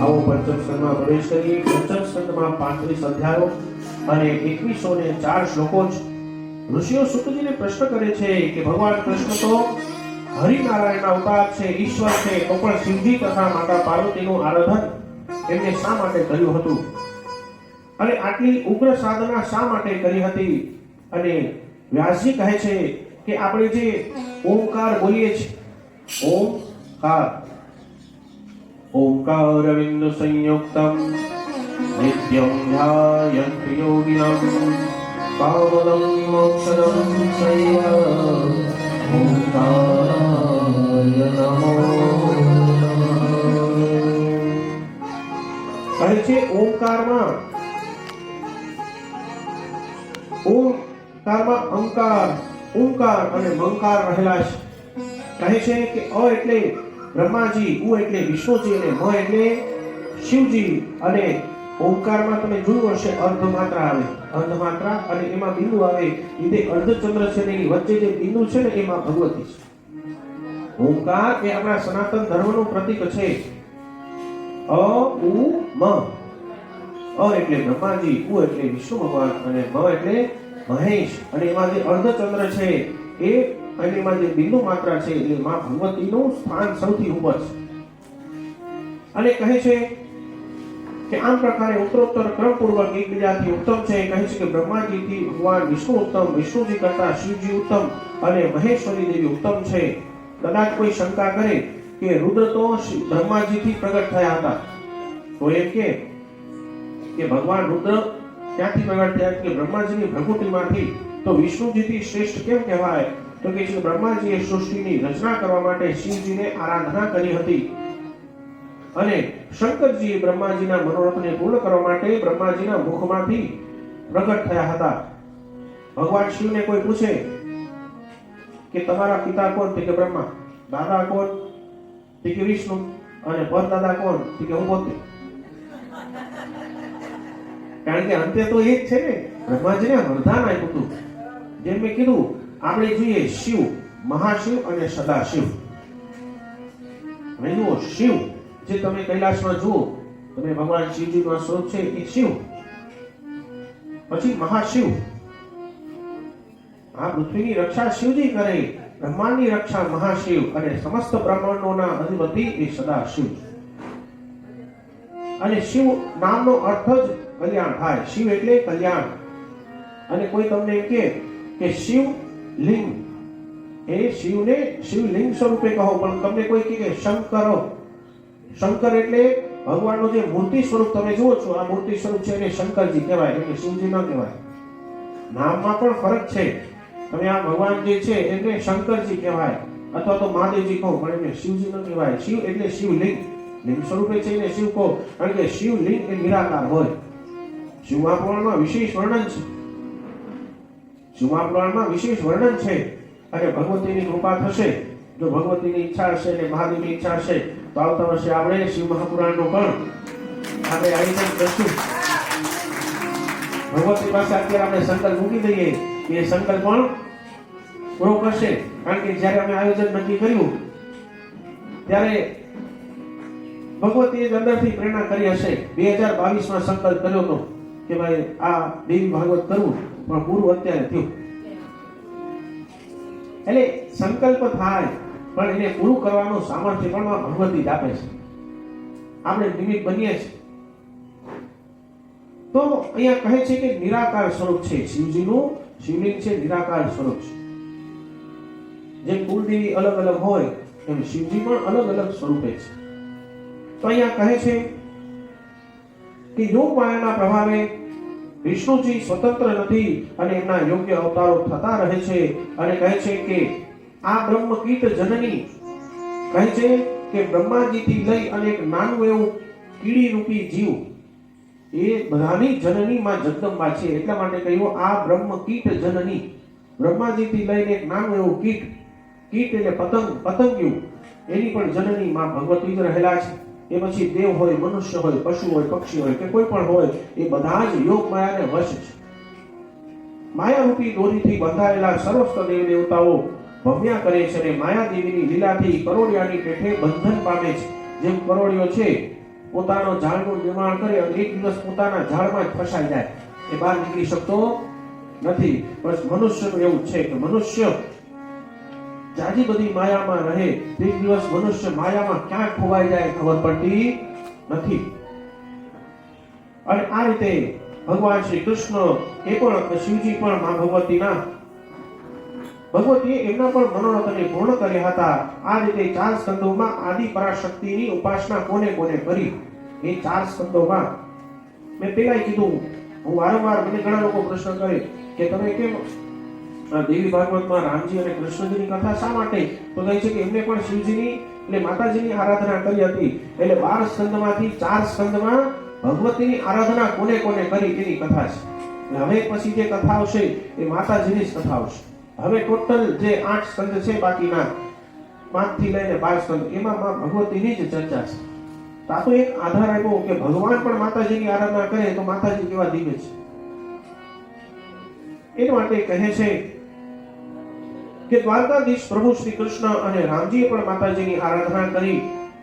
આવો પંચમ સ્કંદમાં પ્રવેશ કરીએ. પંચમ સ્કંદમાં 35 અધ્યાયો અને 2104 શ્લોકો છે. ઋષિઓ સુતજીને પ્રશ્ન કરે છે કે ભગવાન કૃષ્ણ તો હરિનારાયણના અવતાર છે, ઈશ્વર છે, તો પણ શિવજી તથા માતા પાર્વતીનું આરાધન એમને શા માટે કર્યું હતું અને આટલી ઉગ્ર સાધના શા માટે કરી હતી? અને વ્યાસજી કહે છે કે આપણે જે ઓમકાર બોલીએ છીએ, ઓમકાર, ઓમકાર અરવિંદ સંયુક્તમ નિત્યમ ધ્યાયન્તિ યોગિનઃ પાવનં મોક્ષદં શૈય ઓમકારાય નમો. કહે છે ઓમકારમાં અંકાર, ઓમકાર અને મંકાર રહેલા છે. કહે છે કે અ એટલે બ્રહ્માજી, ઉ એટલે વિષ્ણુજી અને મ એટલે શિવજી. અને ઓમકારમાં તમે જોયું હશે અર્ધમાત્રા આવે, અર્ધમાત્રા અને એમાં બિંદુ આવે. એટલે અર્ધચંદ્ર છે એની વચ્ચે જે બિંદુ છે ને એમાં ભગવતી છે. ઓમકાર એ આપણા સનાતન ધર્મનું પ્રતીક છે. અ ઉ મ. અ એટલે બ્રહ્માજી, ઉ એટલે વિષ્ણુ ભગવાન અને મ એટલે મહેશ. અને એમાં જે અર્ધચંદ્ર છે એ અને એમાં જે બિંદુ માત્રા છે એટલે માં ભગવતીનું સ્થાન સૌથી ઉપર છે. અને કહે છે કે આમ પ્રકારે ઉત્તરોત્તર ક્રમપૂર્વક એકબીજાથી ઉત્તમ છે. કહે છે કે બ્રહ્માજીથી ભગવાન વિષ્ણુ ઉત્તમ, વિષ્ણુજી કરતા શિવજી ઉત્તમ અને મહેશ્વરી દેવી ઉત્તમ છે. કદાચ કોઈ શંકા કરે કે રુદ્ર તો બ્રહ્માજીથી પ્રગટ થયા હતા, તો એમ કે ભગવાન રુદ્ર ક્યાંથી પ્રગટ થયા? કે બ્રહ્માજીની ભ્રકુટીમાંથી. તો વિષ્ણુજીથી શ્રેષ્ઠ કેમ કહેવાય? તો કે બ્રહ્માજીએ સૃષ્ટિની રચના કરવા માટે શિવજીને આરાધના કરી હતી અને શંકરજીએ બ્રહ્માજીના મનોરથને પૂર્ણ કરવા માટે બ્રહ્માજીના મુખમાંથી પ્રગટ થયા હતા. ભગવાન શિવને કોઈ પૂછે કે તમારા પિતા કોણ? તો કે બ્રહ્મા. દાદા કોણ? તો કે વિષ્ણુ. અને પરદાદા કોણ? તો કે હું પોતે. કારણ કે અંતે તો એ જ છે ને, બ્રહ્માજીને વરદાન આપ્યું હતું. જેમ મેં કીધું, આપણે જોઈએ શિવ, મહાશિવ અને સદાશિવ. હવે જુઓ શિવ, જે તમે કૈલાસમાં જુઓ, તમે ભગવાન શિવજીનું સ્વરૂપ છે એ શિવ. પછી મહાશિવ, આ પૃથ્વીની રક્ષા શિવજી કરે, બ્રહ્માંડની રક્ષા મહાશિવ અને સમસ્ત બ્રહ્માંડોના અધિપતિ એ સદાશિવ. અને શિવ નામનો અર્થ જ કલ્યાણ થાય. શિવ એટલે કલ્યાણ. અને કોઈ તમને એમ કે શિવ લિંગ, એ શિવને શિવલિંગ સ્વરૂપે કહો, પણ તમને કોઈ કહે શંકર. શંકર એટલે ભગવાનનું જે મૂર્તિ સ્વરૂપ તમે જુઓ છો, આ મૂર્તિ સ્વરૂપ છે એને શંકરજી કહેવાય, એટલે શિવજી ન કહેવાય. નામમાં પણ ફરક છે. તમે આ ભગવાન જે છે એને શંકરજી કહેવાય અથવા તો મહાદેવજી કહો, પણ એને શિવજી ન કહેવાય. શિવ એટલે શિવલિંગ, લિંગ સ્વરૂપે છે એને શિવ કહો, કારણ કે શિવલિંગ એ નિરાકાર હોય. શિવ મહાપુરાણમાં વિશેષ વર્ણન છે. શિવ મહાપુરાણમાં વિશેષ વર્ણન છે. અને ભગવતીની કૃપા થશે, જો ભગવતીની ઈચ્છા હશે અને મહાદેવની ઈચ્છા હશે તો આવતા વર્ષે આપણે શિવ મહાપુરાણનું પણ આપણે આયોજન કરશું. ભગવતી પાસે અત્યારે આપણે સંકલ્પ મૂકી દઈએ, એ સંકલ્પ પણ પૂરો કરશે. કારણ કે જ્યારે અમે આયોજન નક્કી કર્યું ત્યારે ભગવતીએ અંદરથી પ્રેરણા કરી હશે. 2022માં સંકલ્પ કર્યો હતો કે ભાઈ આ દેવી ભાગવત કરવું, પણ પૂરું અત્યારે થયું. એટલે સંકલ્પ થાય પણ એને પૂરું કરવાનું સામર્થ્ય પણ ભગવતી જ આપે છે. આપણે નિમિત્ત બનીએ છીએ. તો અહીંયા કહે છે કે નિરાકાર સ્વરૂપ છે શિવજીનું. શિવલિંગ છે નિરાકાર સ્વરૂપ છે. જેમ કુળદેવી અલગ અલગ હોય એમ શિવજી પણ અલગ અલગ સ્વરૂપે છે. તો અહીંયા કહે છે કે યોગ માયાના પ્રભાવે વિષ્ણુજી સ્વતંત્ર નથી અને એમના યોગ્ય અવતારો થતા રહે છે. અને કહે છે કે આ બ્રહ્મ કીટ જનની, કહે છે કે બ્રહ્માજીથી લઈ અને એક નાનું એવું કીડી રૂપી જીવ એ બધાની જનની માં જગદંબા છે. એટલા માટે કહ્યું આ બ્રહ્મ કીટ જનની. બ્રહ્માજીથી લઈને એક નાનું એવું કીટ, કીટ એટલે પતંગ, પતંગિયું, એની પણ જનની માં ભગવતી જ રહેલા છે. એ પછી દેવ હોય, મનુષ્ય હોય, પશુ હોય, પક્ષી હોય કે કોઈ પણ હોય, એ બધા જ યોગ માયાને વશ છે. માયારૂપી દોરીથી બંધાયેલા સર્વસ્વ દેવ દેવતાઓ ભમ્યા કરે છે અને માયા દેવીની લીલાથી કરોડિયાની પેઠે બંધન પામે છે. જેમ કરોડિયો છે પોતાનો ઝાડનું નિર્માણ કરે અને એક દિવસ પોતાના ઝાડમાં જ ફસાઈ જાય, એ બહાર નીકળી શકતો નથી. બસ મનુષ્યનું એવું છે કે મનુષ્ય જાજી બધી માયામાં રહે, એક દિવસ મનુષ્ય માયામાં ક્યાં ખોવાઈ જાય ખબર પડતી નથી. અને આ રીતે ભગવાન શ્રી કૃષ્ણ એ પણ શિવજી પણ મા ભગવતીના ભગવતીએ એમના પણ મનોરથને પૂર્ણ કર્યા હતા. આ રીતે 4 સ્કંદોમાં આદિ પરાશક્તિની ઉપાસના કોને કોને કરી, એ 4 સ્કંદોમાં મેં પહેલા કીધું. હું વારંવાર, મને ઘણા લોકો પ્રશ્ન કરે કે તમે કેમ દેવી ભાગવતમાં રામજી અને કૃષ્ણજીની કથા શા માટે, તો કહે છે કે એમને પણ શિવજીની એટલે માતાજીની આરાધના કરી હતી. એટલે 12 સ્કંદમાંથી 4 સ્કંદમાં ભગવતીની આરાધના કોને કોને કરી તેની કથા છે. હવે પછી જે કથા આવશે એ માતાજીની જ કથા આવશે. હવે ટોટલ જે 8 સ્કંદ છે બાકીના 5 થી લઈને 12 સ્કંદ, એમાં માં ભગવતીની જ ચર્ચા છે. આ તો એક આધાર આપ્યો કે ભગવાન પણ માતાજીની આરાધના કરે તો માતાજી કેવા દિવ્ય છે. એ માટે કહે છે કે દ્વારકાધીશ પ્રભુ શ્રી કૃષ્ણ અને રામજીએ પણ માતાજીની આરાધના કરી.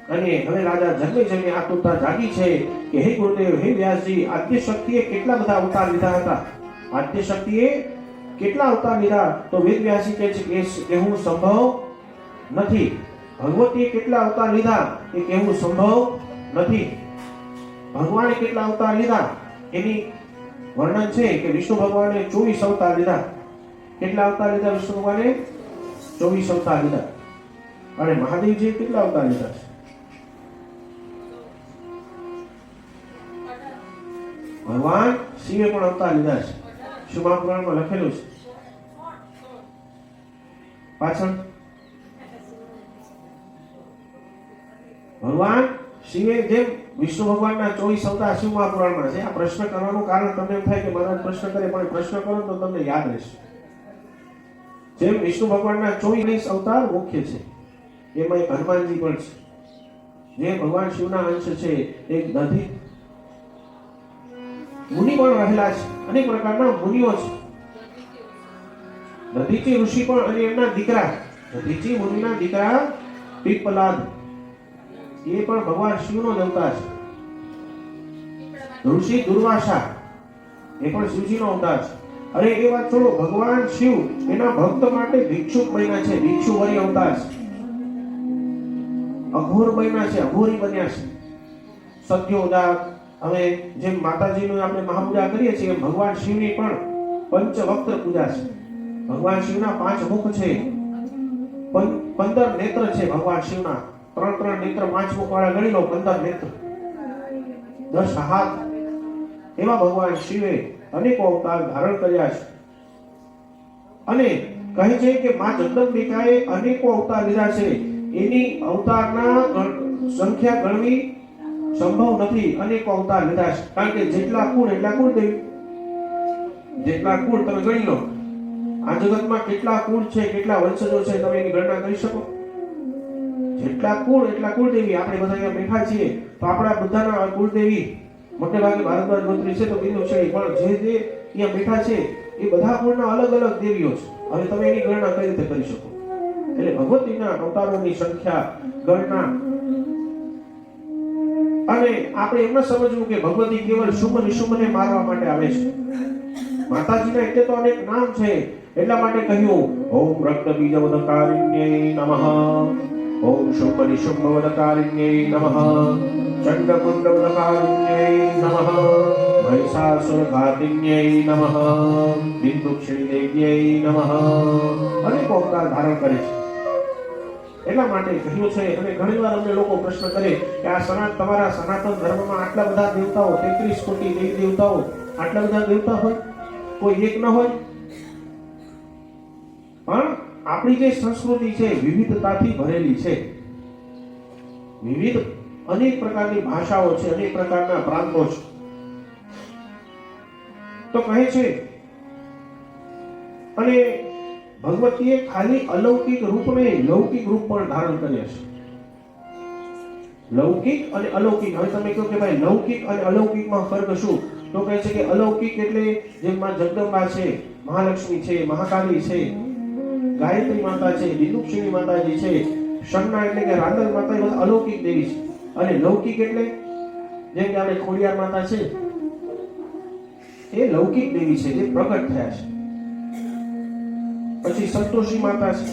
અને હવે રાજા જન્મે આતુરતા જાગી છે કે હે ગુરુદેવ, હે વ્યાસજી, આદ્ય શક્તિએ કેટલા બધા અવતાર લીધા હતા. આદ્ય શક્તિએ કેટલા અવતાર લીધા, તો વેદ વ્યાસી કહે છે કે કહેવું સંભવ નથી. ભગવતીએ કેટલા અવતાર લીધા એ કહેવું સંભવ નથી. ભગવાને કેટલા અવતાર લીધા એની વર્ણન છે કે વિષ્ણુ ભગવાને 24 અવતાર લીધા. કેટલા અવતાર લીધા વિષ્ણુ ભગવાને? 24 અવતાર લીધા. અને મહાદેવજીએ કેટલા અવતાર લીધા છે? ભગવાન શિવે પણ અવતાર લીધા છે. શું મહાપુરાણમાં લખેલું છે પાછળ? ભગવાન શિવે જેમ વિષ્ણુ ભગવાનના 24 અવતાર શિવ મહાપુરાણમાં છે. આ પ્રશ્ન કરવાનું કારણ તમને એમ થાય કે મહારાજ પ્રશ્ન કરે, પણ પ્રશ્ન કરો તો તમને યાદ રહેશે. જેમ વિષ્ણુ ભગવાનના 24 અવતાર મુખ્ય છે, એમાં એક હનુમાનજી પણ છે, જે ભગવાન શિવના અંશ છે. એક દધી મુનિ પણ રહેલા છે, અનેક પ્રકારના મુનિઓ છે. દધીચી ઋષિ પણ અને એમના દીકરા, દધીચી મુનિના દીકરા પીપલાદ, એ પણ ભગવાન શિવનો જ અવતાર છે. ઋષિ દુર્વાસા એ પણ શિવજીનો અવતાર છે. અરે એ વાત છોડો, ભગવાન શિવ એના ભક્ત માટે ભિક્ષુક બન્યા છે, ભિક્ષુવરી અવતાર છે. અઘોર બન્યા છે, અઘોરી બન્યા છે. સત્યોદાત, હવે જેમ માતાજીનું આપણે મહાપૂજા કરીએ છીએ એમ ભગવાન શિવની પણ પંચવક્ત્ર પૂજા છે. ભગવાન શિવના 5 મુખ છે, 15 નેત્ર છે. ભગવાન શિવના 3 નેત્ર, 5 મુખ વાળા ગણી લો, 15 નેત્ર, 10 હાથ. એવા ભગવાન શિવે અનેકો અવતાર ધારણ કર્યા છે. અને કહે છે કે માં જગદંબિકાએ અનેકો અવતાર લીધા છે. એની અવતારના સંખ્યા ગણવી સંભવ નથી. અનેકો અવતાર લીધા છે, કારણ કે જેટલા કુળ એટલા કુળદેવી. જેટલા કુળ તમે ગણી લો. આ જગતમાં કેટલા કુળ છે, કેટલા વંશજો છે, તમે એની ગણના કરી શકો? જેટલા કુળ એટલા કુળદેવી. આપણે બધા અહીંયા બેઠા છીએ તો આપણા બધાના કુળદેવી મોટે ભાગે ભારતમાં ગોત્રી છે તો બિંદુ છે, પણ જે અહીંયા બેઠા છે એ બધા કુળના અલગ અલગ દેવીઓ છે. હવે તમે એની ગણના કઈ રીતે કરી શકો? એટલે ભગવતીના અવતારોની સંખ્યા ગણના. અને આપણે એમ ન સમજવું કે ભગવતી કેવળ શુંભ નિશુંભને મારવા માટે આવે છે. માતાજીના એટલે તો અનેક નામ છે, એટલા માટે કહ્યું ઓમ રક્ત બીજવદકારિણ્યૈ નમઃ, ઓમ શુંભ નિશુંભવદકારિણ્યૈ નમઃ, ચંડમુંડવદકારિણ્યૈ નમઃ, મહિષાસુરઘાતિન્યૈ નમઃ, બિંદુક્ષિણીદેવ્યૈ નમઃ. અનેક અવતાર ધારણ કરે છે. એટલા માટે કહ્યું છે. અને ઘણીવાર અમને લોકો પ્રશ્ન કરે કે આ તમારા સનાતન ધર્મમાં આટલા બધા દેવતાઓ, 33 કોટી દેવી દેવતાઓ, આટલા બધા દેવતા હોય, કોઈ એક ન હોય? પણ આપણી જે સંસ્કૃતિ છે વિવિધતાથી ભરેલી છે. વિવિધ અનેક પ્રકારની ભાષાઓ છે, અનેક પ્રકારના પ્રાંતો છે. તો કહે છે, અને ભગવતીએ ખાલી અલૌકિક રૂપ નહીં, લૌકિક રૂપ પણ ધારણ કર્યા છે. લૌકિક અને અલૌકિક. હવે તમે કહો કે ભાઈ લૌકિક અને અલૌકિકમાં ફરક શું? તો કહે છે કે અલૌકિક એટલે જેમ માં જગદંબા છે, મહાલક્ષ્મી છે, મહાકાલી છે, ગાયત્રી માતા છે, બિંદુક્ષિણી માતાજી છે, શન્ના એટલે કે રાંદલ માતા, એ બધા અલૌકિક દેવી છે. અને લૌકિક એટલે જેમ કે આપણે ખોડિયાર માતા છે, એ લૌકિક દેવી છે જે પ્રગટ થયા છે. પછી સંતોષી માતા છે,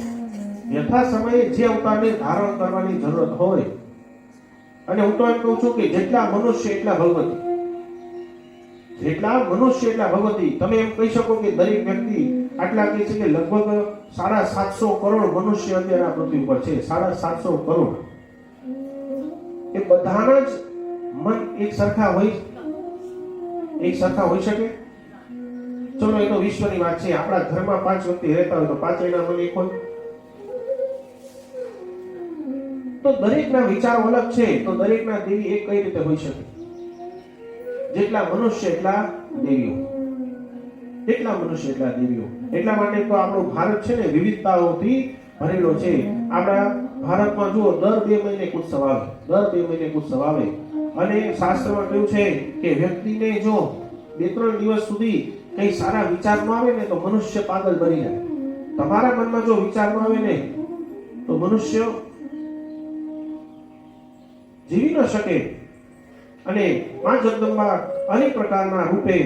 યથા સમયે જે અવતારને ધારણ કરવાની જરૂરત હોય. અને હું તો એમ કહું છું કે જેટલા મનુષ્ય એટલા ભગવતી, જેટલા મનુષ્ય એટલા ભગવતી. તમે એમ કહી શકો કે દરેક વ્યક્તિ આટલા કહે છે કે લગભગ 750 કરોડ મનુષ્ય અત્યારે આ પૃથ્વી ઉપર છે. 750 કરોડ. એ બધાના જ મન એક સરખા હોય, એક સરખા હોઈ શકે? ચલો એ તો વિશ્વની વાત છે. આપણા ઘરમાં 5 વ્યક્તિ રહેતા હોય તો 5 ના મન એક હોય. તો દરેકના વિચારો અલગ છે. તો દરેકના દેવી એક કઈ રીતે હોઈ શકે? જેટલા મનુષ્ય એટલા દેવીઓ, એટલા મનુષ્ય એટલા દેવીઓ. એટલા માટે તો આપણો ભારત છે ને વિવિધતાઓથી ભરેલો છે. આપણા ભારતમાં જુઓ, દર 2 મહિને ઉત્સવ આવે, દર 2 મહિને ઉત્સવ આવે. અને શાસ્ત્રમાં કહ્યું છે કે વ્યક્તિને જો 2-3 દિવસ સુધી કઈ સારા વિચાર ન આવે ને તો મનુષ્ય પાગલ બની જાય. તમારા મનમાં જો વિચાર ન આવે ને તો મનુષ્ય જીવી ન શકે. અને માં જગદંબા અનેક પ્રકારના રૂપે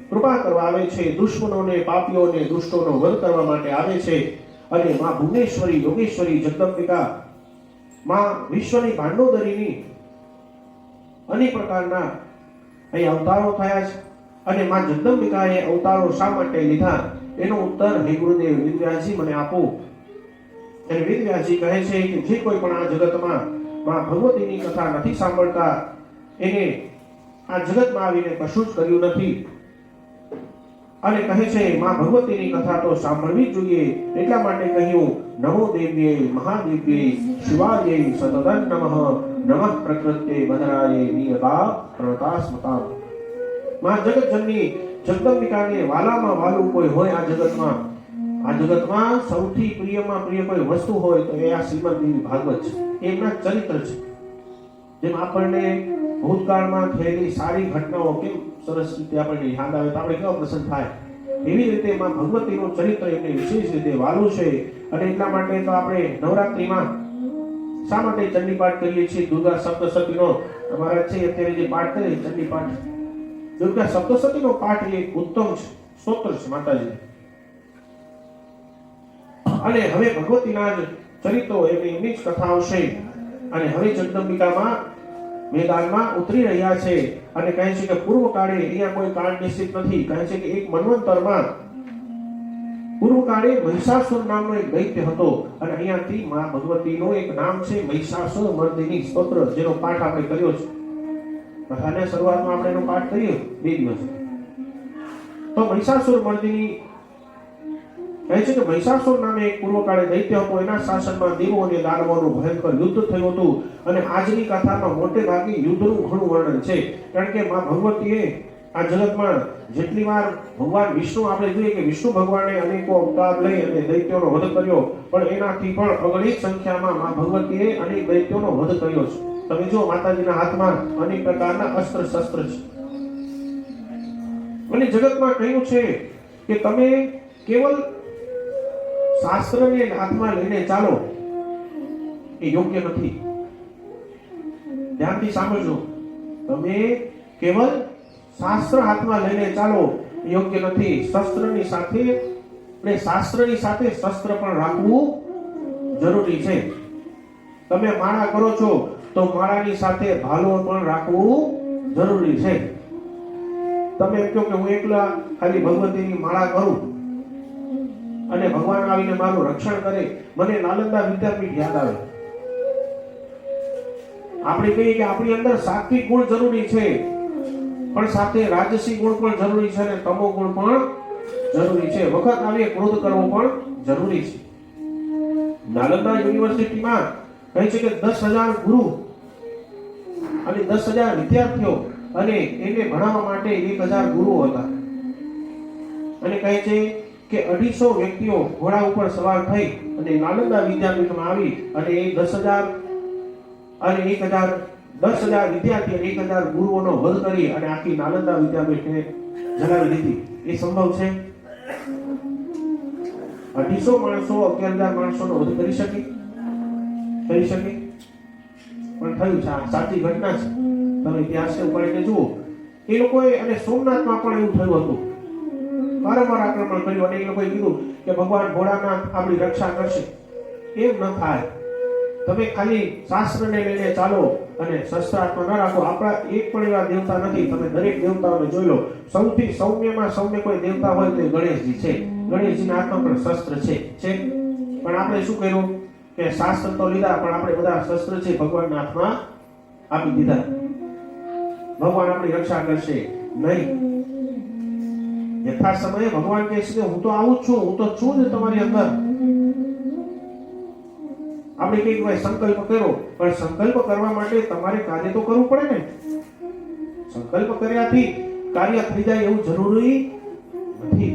કૃપા કરવા આવે છે. દુશ્મનોને, પાપીઓને, દુષ્ટોનો વધ કરવા માટે આવે છે. અને માં ભુવનેશ્વરી, યોગેશ્વરી, જગદંબિકા, માં વિશ્વની ભાંડોદરીની અનેક પ્રકારના અહીં અવતારો થયા છે. અને માં જગદંબિકાએ અવતારો શા માટે લીધા એનો ઉત્તર હે ગુરુદેવ વેદવ્યાસજી મને આપો. અને વેદવ્યાસજી કહે છે કે જે કોઈ પણ આ જગતમાં માં ભગવતીની કથા નથી સાંભળતા એને આ જગતમાં આવીને કશું જ કર્યું નથી. અને કહે છે માં ભગવતીની કથા તો સાંભળવી જોઈએ. એટલા માટે કહ્યું નમો દેવ્યે મહાદેવ્યે શિવાય સતતં નમઃ નમઃ પ્રકૃત્યે વદરાય નિયતા પ્રણતાસ્મતા. માં જગતજનની જગદંબિકાને વાલામાં વાલું કોઈ હોય આ જગતમાં, આ જગતમાં સૌથી પ્રિયમાં પ્રિય કોઈ વસ્તુ હોય તો એ આ શ્રીમદ દેવી ભાગવત છે. એમના ચરિત્ર છે. જેમ આપણને ભૂતકાળમાં થયેલી સારી ઘટનાઓ કેમ સરસ રીતે આપણને યાદ આવે તો આપણે કેવા પ્રસન્ન થાય, એવી રીતે માં ભગવતીનું ચરિત્ર એમને વિશેષ રીતે વાલું છે. અને એટલા માટે તો આપણે નવરાત્રીમાં શા માટે ચંડીપાઠ કરીએ છીએ? દુર્ગા સપ્તશતીનો અમારા છે અત્યારે જે પાઠ કરે ચંડીપાઠ, દુર્ગા સપ્તશતીનો પાઠ એ ઉત્તમ સ્તોત્ર છે માતાજી. અને હવે ભગવતીના જ ચરિત્રો એમની જ કથાઓ છે. અને હવે જગદંબિકામાં મેદાનમાં ઉતરી રહ્યા છે. અને કહે છે કે પૂર્વ કાળે, અહીંયા કોઈ કાળ નિશ્ચિત નથી, કહે છે કે એક મન્વંતરમાં પૂર્વ કાળે મહિષાસુર નામનો એક દૈત્ય હતો. અને અહીંયાથી માં ભગવતીનું એક નામ છે મહિષાસુર મર્દિની સ્તોત્ર, જેનો પાઠ આપણે કર્યો છે. કથાને શરૂઆતમાં આપણે એનો પાઠ કર્યો 2 દિવસ. તો મહિષાસુર મર્દિની કહે છે કે મહિષાસુર નામે એક પૂર્વકાળે દૈત્ય હતો. એના શાસનમાં દેવો અને દાનવોનું ભયંકર યુદ્ધ થયું હતું. અને આજની કથામાં મોટે ભાગે યુદ્ધનું ઘણું વર્ણન છે. કારણ કે માં ભગવતીએ આ જગતમાં જેટલી વાર ભગવાન વિષ્ણુ, આપણે જોઈએ કે વિષ્ણુ ભગવાને અનેકો અવતાર લઈ અને દૈત્યોનો વધ કર્યો, પણ એનાથી પણ અગણિત સંખ્યામાં માં ભગવતીએ અનેક દૈત્યોનો વધ કર્યો છે. તમે જો માતાજીના હાથમાં અનેક પ્રકારના અસ્ત્ર શસ્ત્ર છે. અને જગતમાં કહ્યું છે કે તમે કેવલ શાસ્ત્રને હાથમાં લઈને ચાલો એ યોગ્ય નથી. ધ્યાનથી સાંભળજો. તમે કેવલ શાસ્ત્ર હાથમાં લઈને ચાલો એ યોગ્ય નથી. શાસ્ત્રની સાથે શસ્ત્ર પણ રાખવું જરૂરી છે. તમે માળા કરો છો તો માળાની સાથે ભાલો પણ રાખવું જરૂરી છે. તમે એમ કહો કે હું એકલા ખાલી ભગવતીની માળા કરું અને ભગવાન આવીને મારું રક્ષણ કરે. મને નાલંદા વિદ્યાપીઠ યાદ આવે. આપણે કહીએ કે આપણી અંદર સાત્વિક ગુણ જરૂરી છે, પણ સાથે રાજસી ગુણ પણ જરૂરી છે અને તમો ગુણ પણ જરૂરી છે. વખત આવે ક્રોધ કરવો પણ જરૂરી છે. નાલંદા યુનિવર્સિટીમાં કહે છે કે 10,000 ગુરુ અને 10,000 વિદ્યાર્થીઓ અને એને ભણાવવા માટે 1,000 ગુરુઓ હતા. અને કહે છે કે 250 વ્યક્તિઓ ઘોડા ઉપર સવાર થઈ અને નાલંદા વિદ્યાપીઠમાં આવી અને એ 10,000 અને 10,000 વિદ્યાર્થી અને 1,000 ગુરુઓનો વધ કરી અને આખી નાલંદા વિદ્યાપીઠને જલાવી દીધી. એ સંભવ છે? 250 માણસો 11,000 માણસોનો વધ કરી શકે? પણ થયું છે. આ સાચી ઘટના છે. તમે ઇતિહાસને ઉપાડીને જુઓ, એ લોકોએ અને સોમનાથમાં પણ એવું થયું હતું, વારંવાર આક્રમણ કર્યું અને એ લોકોએ કીધું કે ભગવાન ભોળાનાથ આપણી રક્ષા કરશે. એમ ન થાય. તમે ખાલી શાસ્ત્રને લઈને ચાલો અને શસ્ત્રાર્થમાં ન રાખો. આપણા એક પણ એવા દેવતા નથી. તમે દરેક દેવતાઓને જોઈ લો, સૌથી સૌમ્યમાં સૌમ્ય કોઈ દેવતા હોય તો એ ગણેશજી છે. ગણેશજીના હાથમાં પણ શસ્ત્ર છે. પણ આપણે શું કર્યું કે શાસ્ત્ર તો લીધા, પણ આપણે બધા શસ્ત્ર છે ભગવાનના હાથમાં આપી દીધા. ભગવાન આપણી રક્ષા કરશે નહીં. યથા સમયે ભગવાન કહે છે કે હું તો આવું જ છું, હું તો છું જ તમારી અંદર. આપણે કઈક ભાઈ સંકલ્પ કર્યો, પણ સંકલ્પ કરવા માટે તમારે કાર્ય તો કરવું પડે ને. સંકલ્પ કર્યાથી કાર્ય થઈ જાય એવું જરૂરી નથી.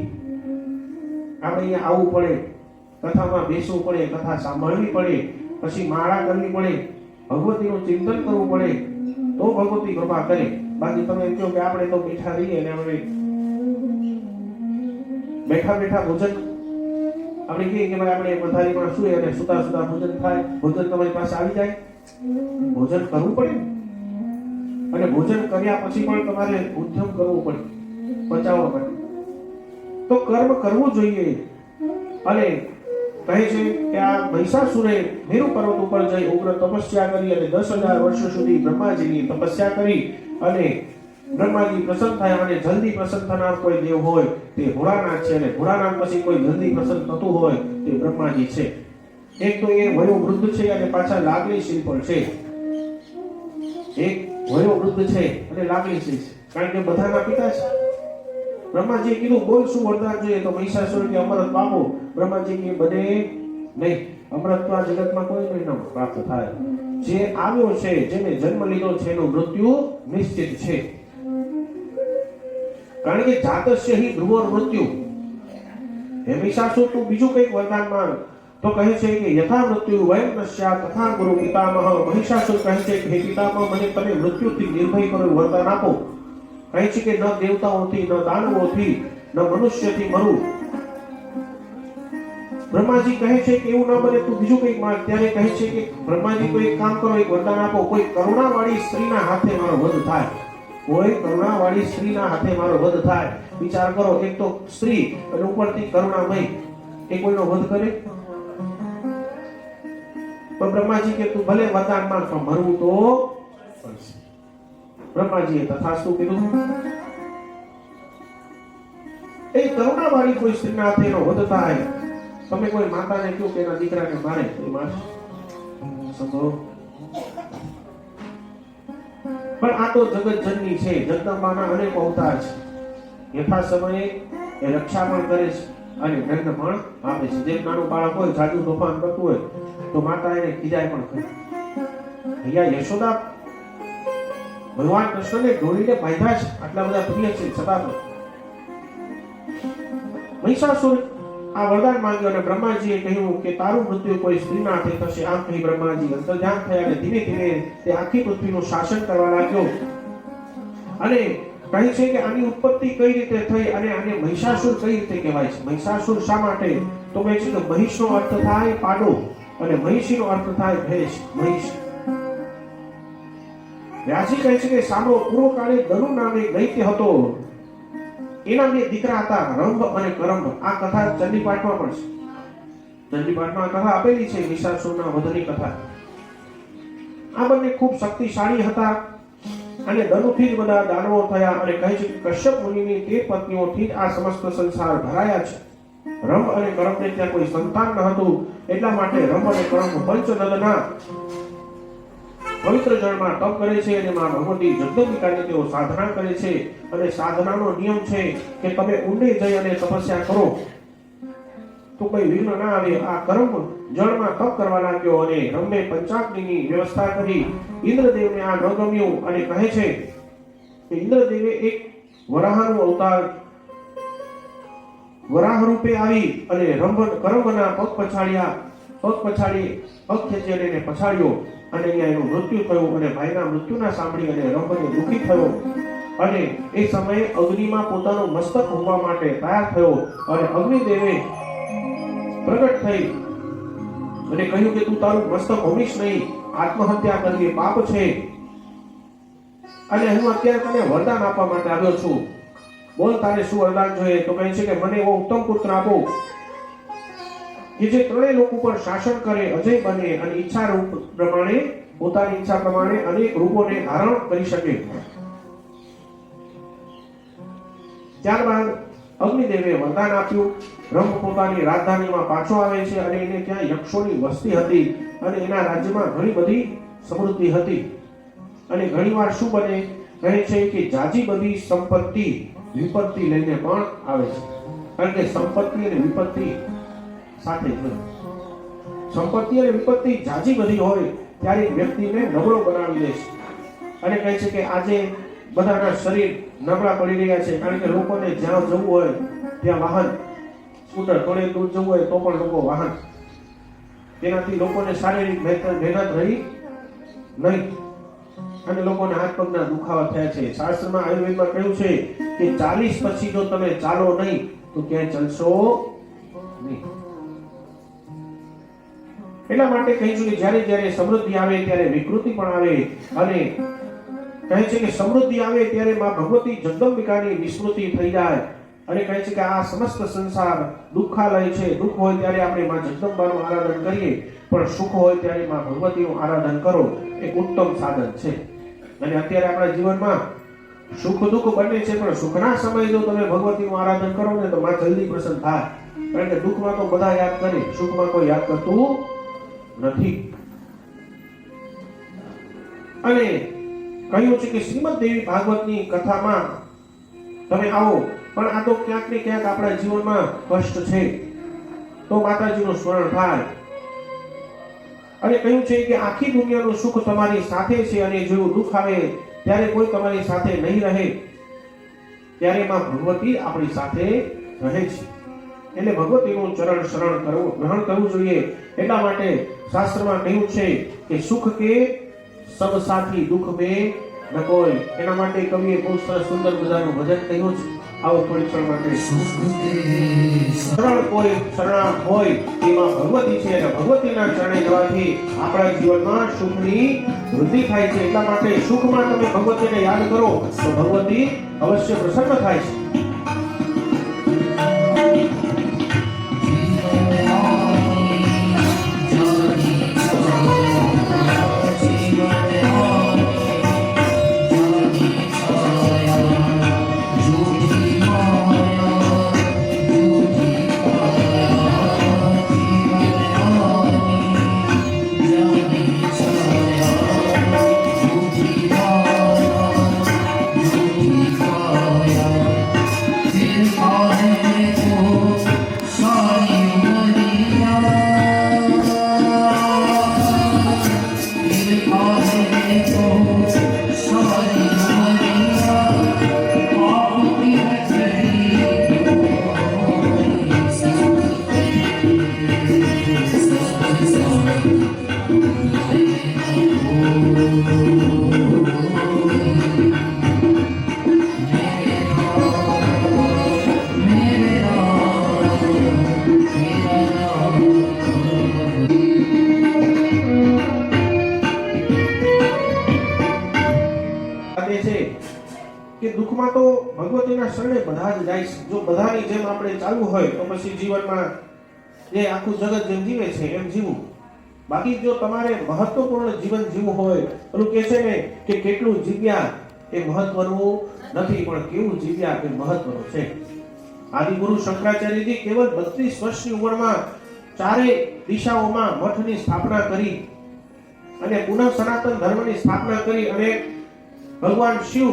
આપણે અહીંયા આવવું પડે, કથામાં બેસવું પડે, કથા સાંભળવી પડે, પછી માળા કરવી પડે, ભગવતીનું ચિંતન કરવું પડે, તો ભગવતી કૃપા કરે. બાકી તમે એમ કહો કે આપણે તો બેઠા રહીએ અને આપણે બેઠા બેઠા ભોજન આપણે કહીએ કે ભાઈ આપણે પથારીમાં સુએ અને સુતા સુતા ભોજન થાય, ભોજન તમારી પાસે આવી જાય. ભોજન કરવું પડે અને ભોજન કર્યા પછી પણ તમારે ઉદ્યમ કરવો પડે પચાવવા માટે. તો કર્મ કરવું જોઈએ. અને કહે છે કે આ મહિષાસુરે મેરુ પર્વત ઉપર જઈ ઉગ્ર તપસ્યા કરી અને 10,000 વર્ષો સુધી બ્રહ્માજીની તપસ્યા કરી અને બ્રહ્માજી પ્રસન્ન થયા. અને જલ્દી પ્રસન્ન થનાર કોઈ દેવ હોય તે ભોળાનાથ છે, અને ભોળાનાથ પછી કોઈ જલ્દી પ્રસન્ન થતું હોય તે બ્રહ્માજી છે. એક તો એ વયોવૃદ્ધ છે અને પાછા લાગણીશીલ પણ છે. એક વયોવૃદ્ધ છે અને લાગણીશીલ છે, કારણ કે બધાના પિતા છે. બ્રહ્માજીએ કીધું બોલ શું વરદાન જોઈએ, તો મહિષાસુર કે અમરત પામો. બ્રહ્માજી કે બને નહીં, અમરત તો આ જગતમાં કોઈ નહીં પ્રાપ્ત થાય. જે આવ્યો છે, જેને જન્મ લીધો છે, એનું મૃત્યુ નિશ્ચિત છે. કારણ કે જાતસ્ય હિ ધ્રુવોર મૃત્યુ. હે મહિષાસુર તું બીજું કંઈક વરદાન માંગ. તો કહે છે કે યથા મૃત્યુ વયમ નશ્યા તથા ગુરુ પિતામહ. મહિષાસુર કહે છે કે હે પિતામહ, મને તમે મૃત્યુથી નિર્ભય કરો વરદાન આપો. કહે છે કે ન દેવતાઓથી, ન દાનવોથી, ન મનુષ્યથી મરું. બ્રહ્માજી કહે છે કે એવું ન બને, તું બીજું કંઈક માંગ. ત્યારે કહે છે કે બ્રહ્માજી કોઈ એક કામ કરો, એક વરદાન આપો. કોઈ કરુણાવાળી સ્ત્રીના હાથે મારો વધ થાય. કોઈ કરુણાવાળી સ્ત્રીના હાથે મારો વધ થાય. વિચાર કરો, એક તો સ્ત્રી અને ઉપરથી કરુણામય, એ કોઈનો વધ કરે? તો બ્રહ્માજી કે તું ભલે વરદાન માંગ, પણ મરવું તો પડશે. બ્રહ્માજીએ તથાસ્તુ કીધું. એ કરુણાવાળી કોઈ સ્ત્રીના હાથે એનો વધ થાય. તમે કોઈ માતાને કહો કે એના દીકરાને મારે, એ મારશે? સંભવ. પણ આ તો જગત જનની છે, જગદંબાના અનેક અવતાર છે. યથા સમયે એ રક્ષા પણ કરે છે અને દંડ પણ આપે છે. જેમ નાનું બાળક હોય, જાજુ તોફાન કરતું હોય તો માતા એને ખીજાય પણ કરે. અહીંયા યશોદા ભગવાન કૃષ્ણને ઢોળીને બાંધ્યા છે, આટલા બધા પ્રિય છે છતાં પણ મહિષાસુર આ વરદાન માંગ્યું અને બ્રહ્માજીએ કહ્યું કે તારું મૃત્યુ કોઈ સ્ત્રીના હાથે થશે. આમ કહી બ્રહ્માજી અંતર્ધ્યાન થયા અને ધીમે ધીમે તે આખી પૃથ્વીનું શાસન કરવા લાગ્યો. અને કહે છે કે આની ઉત્પત્તિ કઈ રીતે થઈ અને આને મહિષાસુર કઈ રીતે કહેવાય છે. મહિષાસુર શા માટે? તો કહે છે કે મહિષનો અર્થ થાય પાડો અને મહિષીનો અર્થ થાય ભેંસ, મહિષ. વ્યાસજી કહે છે કે સાંભળો, પૂર્વકાળે દનુ નામે દૈત્ય હતો. એના બે દીકરા હતા, રંભ અને કરંભ. આ કથા ચંડીપાઠમાં પણ છે. ચંડીપાઠમાં કથા આપેલી છે, મહિષાસુરના વધની કથા. આ બંને ખૂબ શક્તિશાળી હતા અને દનુથી જ બધા દાનવો થયા. અને કહે છે કે કશ્યપ મુનિની 13 પત્નીઓથી જ આ સમસ્ત સંસાર ભરાયા છે. રંભ અને કરંભને ત્યાં કોઈ સંતાન ન હતું, એટલા માટે રંભ અને કરંભ પંચનદના પવિત્ર જળમાં તપ કરે છે અને માં ભગવતી જગદંબિકાની તેઓ સાધના કરે છે. અને સાધનાનો નિયમ છે કે તમે ઊંડે જઈ અને તપસ્યા કરો તો કોઈ વિઘ્ન ના આવે. આ કરંભ જળમાં તપ કરવા લાગ્યો અને રંભે પંચાગ્નિની વ્યવસ્થા કરી. ઇન્દ્રદેવને આ ન ગમ્યું અને કહે છે કે ઇન્દ્રદેવે એક વરાહનો અવતાર વરાહ રૂપે આવી અને કરંભના પગ પછાડી પગ ખેંચી એને પછાડ્યો અને અહીંયા એનું મૃત્યુ થયું. અને ભાઈના મૃત્યુના સાંભળી અને રંભને દુઃખી થયો અને એ સમયે અગ્નિમાં પોતાનું મસ્તક હોમવા માટે તૈયાર થયો. અને અગ્નિદેવે પ્રગટ થઈ અને કહ્યું કે તું તારું મસ્તક હોમીશ નહીં, આત્મહત્યા કરવી પાપ છે. અને હું અત્યારે તને વરદાન આપવા માટે આવ્યો છું. બોલ તારે શું વરદાન જોઈએ? તો કહે છે કે મને એવો ઉત્તમ પુત્ર આપો કે જે ત્રણેય લોક ઉપર શાસન કરે, અજય બને અને ઈચ્છા રૂપ પ્રમાણે પોતાની ઈચ્છા પ્રમાણે અનેક રૂપોને ધારણ કરી શકે. ત્યારબાદ અગ્નિદેવે વરદાન આપ્યું. બ્રહ્મ પોતાની રાજધાનીમાં પાછો આવે છે અને એને ત્યાં યક્ષોની વસ્તી હતી અને એના રાજ્યમાં ઘણી બધી સમૃદ્ધિ હતી. અને ઘણીવાર શું બને, કહે છે કે જાજી બધી સંપત્તિ વિપત્તિ લઈને પણ આવે છે. કારણ કે સંપત્તિ અને વિપત્તિ સાથે જ હોય. સંપત્તિ અને વિપત્તિ જાજી બધી હોય ત્યારે વ્યક્તિને નબળો બનાવી દે છે. અને કહે છે કે આજે બધાના શરીર નબળા પડી રહ્યા છે, કારણ કે લોકોને જ્યાં જવું હોય ત્યાં વાહન, સ્કૂટર, થોડે દૂર જવું હોય તો પણ લોકો વાહન. તેનાથી લોકોને શારીરિક મહેનત રહી નહીં અને લોકોને હાથ પગના દુખાવા થયા છે. શાસ્ત્રમાં આયુર્વેદમાં કહ્યું છે કે 40 પછી જો તમે ચાલો નહીં તો ક્યાંય ચાલશો નહીં. એટલા માટે કહ્યું છે કે જ્યારે જ્યારે સમૃદ્ધિ આવે ત્યારે વિકૃતિ પણ આવે. અને કહે છે કે સમૃદ્ધિ આવે ત્યારે માં ભગવતી જગદંબિકાની વિસ્મૃતિ થઈ જાય. અને કહે છે કે આ સમસ્ત સંસાર દુઃખાલય છે. દુઃખ હોય ત્યારે આપણે માં જગદંબાનું આરાધન કરીએ, પણ સુખ હોય ત્યારે માં ભગવતીનું આરાધન કરો. એક ઉત્તમ સાધન છે. અને અત્યારે આપણા જીવનમાં સુખ દુઃખ બંને છે, પણ સુખના સમયે જો તમે ભગવતીનું આરાધન કરો ને તો માં જલ્દી પ્રસન્ન થાય. કારણ કે દુઃખમાં તો બધા યાદ કરે, સુખમાં કોઈ યાદ કરતું નથી. અને કહ્યું છે કે શ્રીમદ દેવી ભાગવતની કથામાં તમે આવો, પણ આ તો ક્યાંક ને ક્યાંક આપણા જીવનમાં કષ્ટ છે તો માતાજીનું સ્મરણ થાય. અને કહ્યું છે કે આખી દુનિયાનું સુખ તમારી સાથે છે અને જેવું દુઃખ આવે ત્યારે કોઈ તમારી સાથે નહીં રહે, ત્યારે માં ભગવતી આપણી સાથે રહે છે. એટલે ભગવતીનું ચરણ શરણ કરવું, ગ્રહણ કરવું જોઈએ. એટલા માટે શાસ્ત્રમાં કહ્યું છે કે સુખ કે સબ સાથી, દુઃખ મેં ન કોઈ. એના માટે કવિએ બહુ સરસ સુંદર મજાનું ભજન કહ્યું છે. આવો થોડી ક્ષણ માટે શરણ કોઈ શરણા હોય તેમાં ભગવતી છે અને ભગવતીના ચરણે જવાથી આપણા જીવનમાં સુખની વૃદ્ધિ થાય છે. એટલા માટે સુખમાં તમે ભગવતીને યાદ કરો તો ભગવતી અવશ્ય પ્રસન્ન થાય છે. કે દુઃખમાં તો ભગવતીના શરણે બધા જ જાય છે. જો બધાની જેમ આપણે ચાલવું હોય તો પછી જીવનમાં જે આખું જગત જેમ જીવે છે એમ જીવવું. બાકી જો તમારે મહત્વપૂર્ણ જીવન જીવવું હોય, પેલું કહે છે ને કે કેટલું જીવ્યા એ મહત્વનું નથી, પણ કેવું જીવ્યા એ મહત્વનું છે. આદિગુરુ શંકરાચાર્યજી કેવલ 32 વર્ષની ઉંમરમાં ચારે દિશાઓમાં મઠની સ્થાપના કરી અને પુનઃ સનાતન ધર્મની સ્થાપના કરી અને ભગવાન શિવ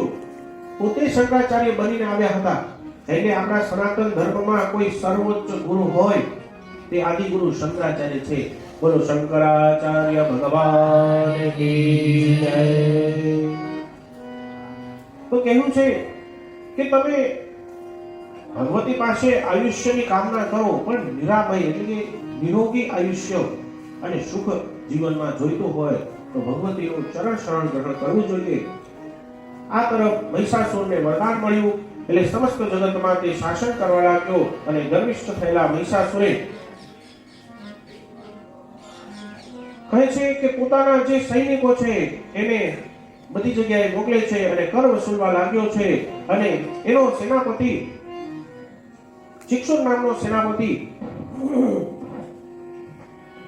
પોતે શંકરાચાર્ય બનીને આવ્યા હતા. એટલે આપણા સનાતન ધર્મમાં કોઈ સર્વોચ્ચ ગુરુ હોય તે આદિગુરુ શંકરાચાર્ય છે. બોલો શંકરાચાર્ય ભગવાન કી જય. તો કહેવું છે કે તમે ભગવતી પાસે આયુષ્યની કામના કરો, પણ નિરામય એટલે કે નિરોગી આયુષ્ય અને સુખ જીવનમાં જોઈતું હોય તો ભગવતીનું ચરણ શરણ ગ્રહણ કરવું જોઈએ. આ તરફ મહિષાસુરને વરદાન મળ્યું એટલે સમસ્ત જગતમાં તે શાસન કરવા લાગ્યો અને ગર્વિષ્ઠ થયેલા મહિષાસુરે કહે છે કે પોતાના જે સૈનિકો છે એને બધી જગ્યાએ મોકલે છે અને કર વસૂલવા લાગ્યો છે. અને એનો સેનાપતિ ચિક્ષુર નામનો સેનાપતિ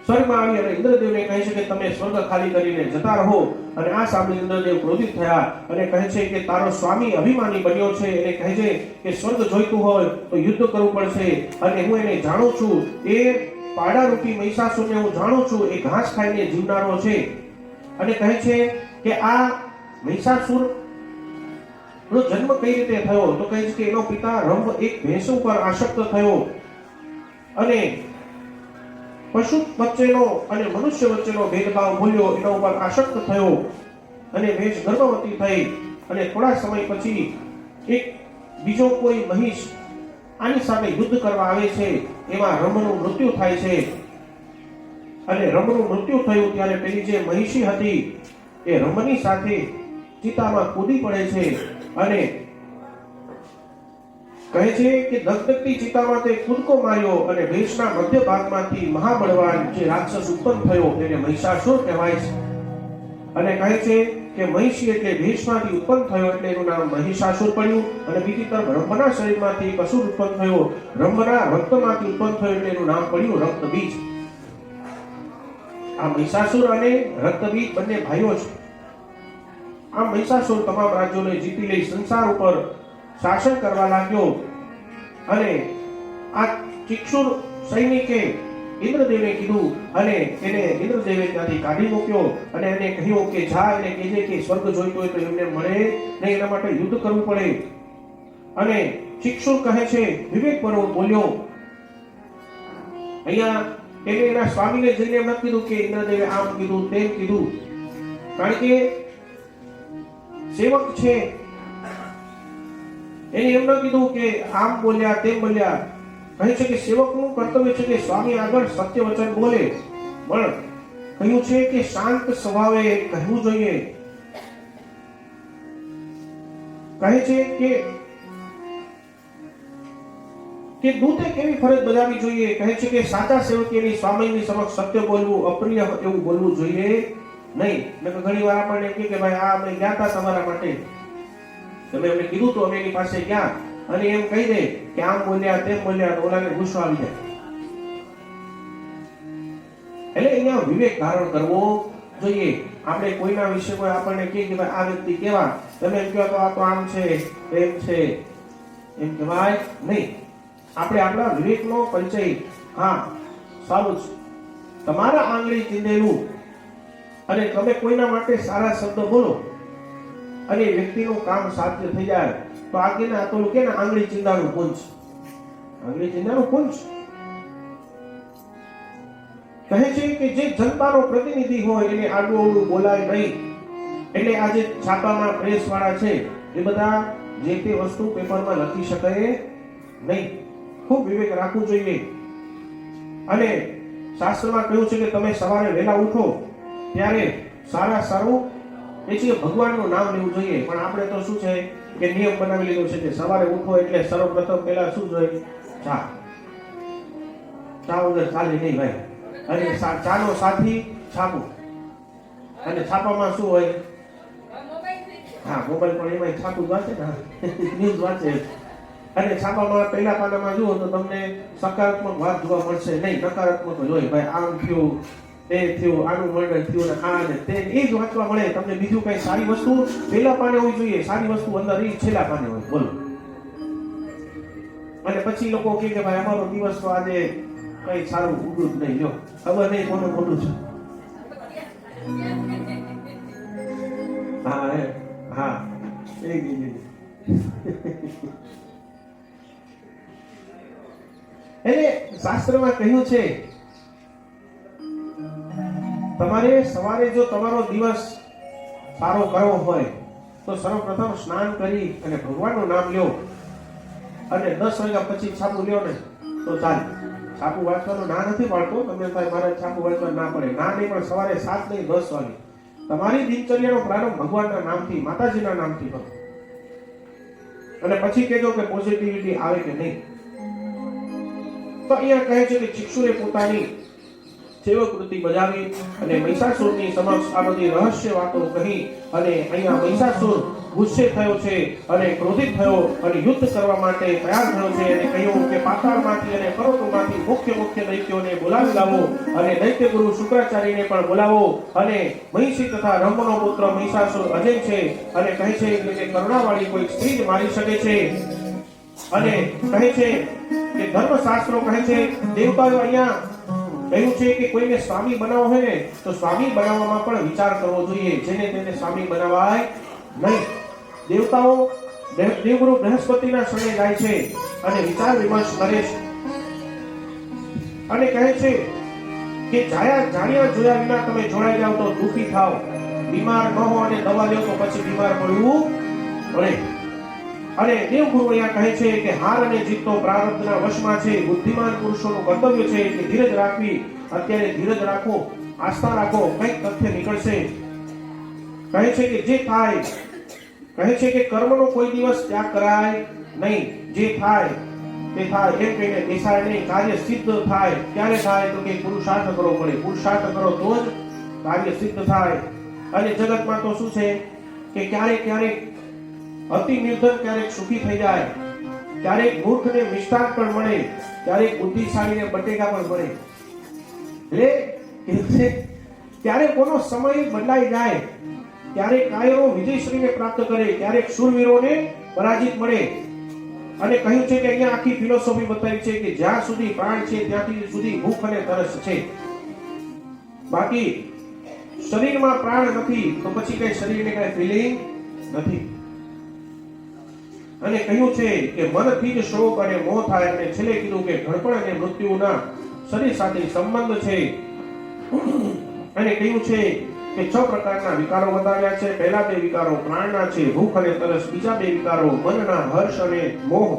સ્વર્ગમાં આવી અને ઇન્દ્રદેવને કહે છે કે તમે સ્વર્ગ ખાલી કરીને જતા રહો. અને આ સાંભળી ઇન્દ્રદેવ ક્રોધિત થયા અને કહે છે કે તારો સ્વામી અભિમાની બન્યો છે. એને કહે છે કે સ્વર્ગ જોઈતું હોય તો યુદ્ધ કરવું પડશે અને હું એને જાણું છું. એ પાડારૂપી મહિષાસુરને હું જાણું છું. એ ઘાસ ખાઈને જીવનારો છે. અને કહે છે કે આ મહિષાસુર નો જન્મ કઈ રીતે થયો? તો કહે છે કે એનો પિતા રંભ એક ભેંસ ઉપર આસક્ત થયો અને પશુ વચ્ચેનો અને મનુષ્ય વચ્ચેનો ભેદભાવ ભૂલ્યો, એના ઉપર આસક્ત થયો અને ભેંસ ગર્ભવતી થઈ. અને થોડા સમય પછી એક બીજો કોઈ મહિષ આની સાથે યુદ્ધ કરવા આવે છે. એમાં રંભનું મૃત્યુ થાય છે. અને રંભનું મૃત્યુ થયું ત્યારે પેલી જે મહિષી હતી એ રંભની સાથે ચિતામાં કૂદી પડે છે અને કહે છે કે ધગધગતી ચિતામાં તે કૂદકો માર્યો અને ભેંસના મધ્ય ભાગમાંથી મહાબળવાન જે રાક્ષસ ઉત્પન્ન થયો તેને મહિષાસુર કહેવાય છે. અને કહે છે કે મહિષી એટલે ભેંસમાંથી ઉત્પન્ન થયો એટલે એનું નામ મહિષાસુર પડ્યું. અને બીજી તરફ રંભના શરીરમાંથી એક અસુર ઉત્પન્ન થયો, રંભના રક્તમાંથી ઉત્પન્ન થયો એટલે એનું નામ પડ્યું રક્તબીજ. આ મહિષાસુર અને રક્તબીજ બંને ભાઈઓ છે. આ મહિષાસુર તમામ રાજ્યોને જીતી લઈ સંસાર ઉપર શાસન કરવા લાગ્યો. અને આ ચિક્ષુર સૈનિકે ઇન્દ્રદેવને કીધું અને એને ઇન્દ્રદેવે ત્યાંથી કાઢી મૂક્યો અને એને કહ્યું કે જા એને કહેજે કે સ્વર્ગ જોઈતો હોય તો એમને મળે નહીં, એના માટે યુદ્ધ કરવું પડે. અને ચિક્ષુર કહે છે વિવેકપૂર્વક બોલ્યો. અહીંયા એને એના સ્વામીને જઈને એમ કીધું કે ઇન્દ્રદેવે આમ કીધું તેમ કીધું, કારણ કે સેવક છે. એને એમ ન કીધું કે આમ બોલ્યા તેમ બોલ્યા. કહે છે કે સેવકનું કર્તવ્ય છે કે સ્વામી આગળ સત્ય વચન બોલે, પણ કહ્યું છે કે શાંત સ્વભાવે કહેવું જોઈએ. કહે છે કે દૂતે કેવી ફરજ બજાવવી જોઈએ. કહે છે કે સાચા સેવકે એની સ્વામીની સમક્ષ સત્ય બોલવું, અપ્રિય એવું બોલવું જોઈએ નહીં. ઘણી વાર આપણને કહે કે ભાઈ આ અમે ગયા હતા તમારા માટે, તમે અમને કીધું તો અમે એની પાસે ગયા, અને એમ કહી દે કે આમ બોલ્યા તેમ બોલ્યા, ઓલાને ગુસ્સો આવી જાય. એટલે અહીંયા વિવેક ધારણ કરવો જોઈએ. આપણે કોઈના વિશે કોઈ આપણને કહે કે ભાઈ આ વ્યક્તિ કેવા, તમે એમ કહો તો આ તો આમ છે તેમ છે, એમ કહેવાય નહીં. આપણે આપણા વિવેકનો પરિચય, હા સારું છે, તમારા આંગળી ચીંધેલું અને તમે કોઈના માટે સારા શબ્દ બોલો અને વ્યક્તિનું કામ સાધ્ય થઈ જાય તો આગેને આ તો કે ને આંગળી ચિંદાનું પુંજ, આંગળી ચિંદાનું પુંજ. કહે છે કે જે જનતાનો પ્રતિનિધિ હોય એને આડું અવળું બોલાય નહીં. એટલે આજે છાપામાં પ્રેસ વાળા છે એ બધા જે તે વસ્તુ પેપરમાં લખી શકે નહીં. ખૂબ વિવેક રાખવું જોઈએ. અને શાસ્ત્રમાં કહ્યું છે કે તમે સવારે વહેલા ઉઠો ત્યારે સારું એ છે ભગવાનનું નામ લેવું જોઈએ. પણ આપણે તો શું છે કે નિયમ બનાવી લીધો છે કે સવારે ઉઠો એટલે સર્વપ્રથમ પહેલા શું જોઈએ? ચા. ચા વગર ચાલે નહીં ભાઈ. અને ચાનો સાથી છાપું. અને છાપામાં શું હોય? હા, મોબાઈલ પણ એમાં છાપું વાંચે ને, ન્યૂઝ વાંચે. અને છાપામાં પહેલા પાનામાં જુઓ તો તમને સકારાત્મક વાત જોવા મળશે નહીં, નકારાત્મક જ હોય. ભાઈ આમ થયું, તે થયું, આનું મર્ડર થયું ને આ ને તે, એ જ વાંચવા મળે. તમને બીજું કઈ સારી વસ્તુ પહેલા પાને હોવી જોઈએ, સારી વસ્તુ અંદર એ છેલ્લા પાને હોય. બોલો. અને પછી લોકો કહે કે ભાઈ અમારો દિવસ તો આજે કઈ સારું ઉડું જ નહીં. જો ખબર નહીં કોનું ખોટું છે. હા હા એટલે શાસ્ત્રમાં કહ્યું છે તમારે સવારે જો તમારો દિવસ સારો કરવો હોય તો સર્વપ્રથમ સ્નાન કરી અને ભગવાનનું નામ લ્યો અને 10 વાગ્યા પછી છાપું લ્યો ને તો ચાલે. છાપું વાંચવાનું ના નથી પાડતો, તમને ભાઈ મારે છાપું વાંચવાનું ના પડે, ના નહીં, પણ સવારે 7 નહીં 10 વાગે તમારી દિનચર્યાનો પ્રારંભ ભગવાનના નામથી, માતાજીના નામથી કરો. અને પછી કહેજો કે પોઝિટિવિટી આવે કે નહીં. તો અહીંયા કહે છે કે ચિક્ષુરે પોતાની સેવકૃતિ બજાવી અને મહિષાસુરની સમક્ષ આ બધી રહસ્ય વાતો કહી અને અહીંયા મહિષાસુર ગુસ્સે થયો છે અને ક્રોધિત થયો અને યુદ્ધ કરવા માટે તૈયાર થયો છે અને કહ્યું કે પાતાળમાંથી અને પર્વતોમાંથી મુખ્ય દૈત્યોને બોલાવી લાવો અને દૈત્ય ગુરુ શુક્રાચાર્યને પણ બોલાવો અને મહિષી તથા રંભનો પુત્ર મહિષાસુર અજય છે અને કહે છે કે કરુણાવાળી કોઈ સ્ત્રી જ મારી શકે છે અને કહે છે કે ધર્મશાસ્ત્રો કહે છે દેવતાઓ અહીંયા કહ્યું છે કે કોઈને સ્વામી બનાવવો હોય ને તો સ્વામી બનાવવામાં પણ વિચાર કરવો જોઈએ, જેને તેને સ્વામી બનાવાય નહીં. દેવતાઓ દેવગુરુ બૃહસ્પતિના શરણે જાય છે અને વિચાર વિમર્શ કરે છે અને કહે છે કે જાણ્યા જોયા વિના તમે જોડાઈ જાવ તો દુઃખી થાવ, બીમાર ન હો અને દવા લ્યો તો પછી બીમાર પડવું પડે. અને દેવગુરુ અહીંયા કહે છે કે હાર અને જીત તો પ્રારબ્ધના વશમાં છે. બુદ્ધિમાન પુરુષોનું કર્તવ્ય છે કે ધીરજ રાખવી. અત્યારે ધીરજ રાખો, આસ્થા રાખો, કંઈક તથ્ય નીકળશે. કહે છે કે જે થાય, કહે છે કે કર્મનો કોઈ દિવસ ત્યાગ કરાય નહીં. જે થાય તે થાય એમ કહીને બેસાય નહીં. કાર્ય સિદ્ધ થાય ક્યારે થાય તો કે પુરુષાર્થ કરવો પડે. પુરુષાર્થ કરો તો જ કાર્ય સિદ્ધ થાય. અને જગતમાં તો શું છે કે ક્યારેક અતિ નિર્ધન ક્યારેક સુખી થઈ જાય, ક્યારેક મૂર્ખને મિષ્ટાન પણ મળે, ક્યારેક બુદ્ધિશાળીને બટેકા પણ મળે. એટલે ક્યારેક કોનો સમય બદલાઈ જાય, ક્યારેક કાયરો વિજયશ્રીને પ્રાપ્ત કરે, ક્યારેક શૂરવીરોને પરાજિત મળે. અને કહ્યું છે કે અહીંયા આખી ફિલોસોફી બતાવી છે કે જ્યાં સુધી પ્રાણ છે ત્યાંથી સુધી ભૂખ અને તરસ છે. બાકી શરીરમાં પ્રાણ નથી તો પછી કઈ શરીરને કઈ ફિલિંગ નથી. અને કહ્યું છે કે મનથી જ શોક અને મોહ થાય. અને છેલ્લે કીધું કે ઘડપણ અને મૃત્યુના શરીર સાથે સંબંધ છે. અને કહ્યું છે કે 6 પ્રકારના વિકારો બતાવ્યા છે. પહેલા 2 વિકારો પ્રાણના છે, ભૂખ અને તરસ. બીજા 2 વિકારો મનના હર્ષ અને મોહ,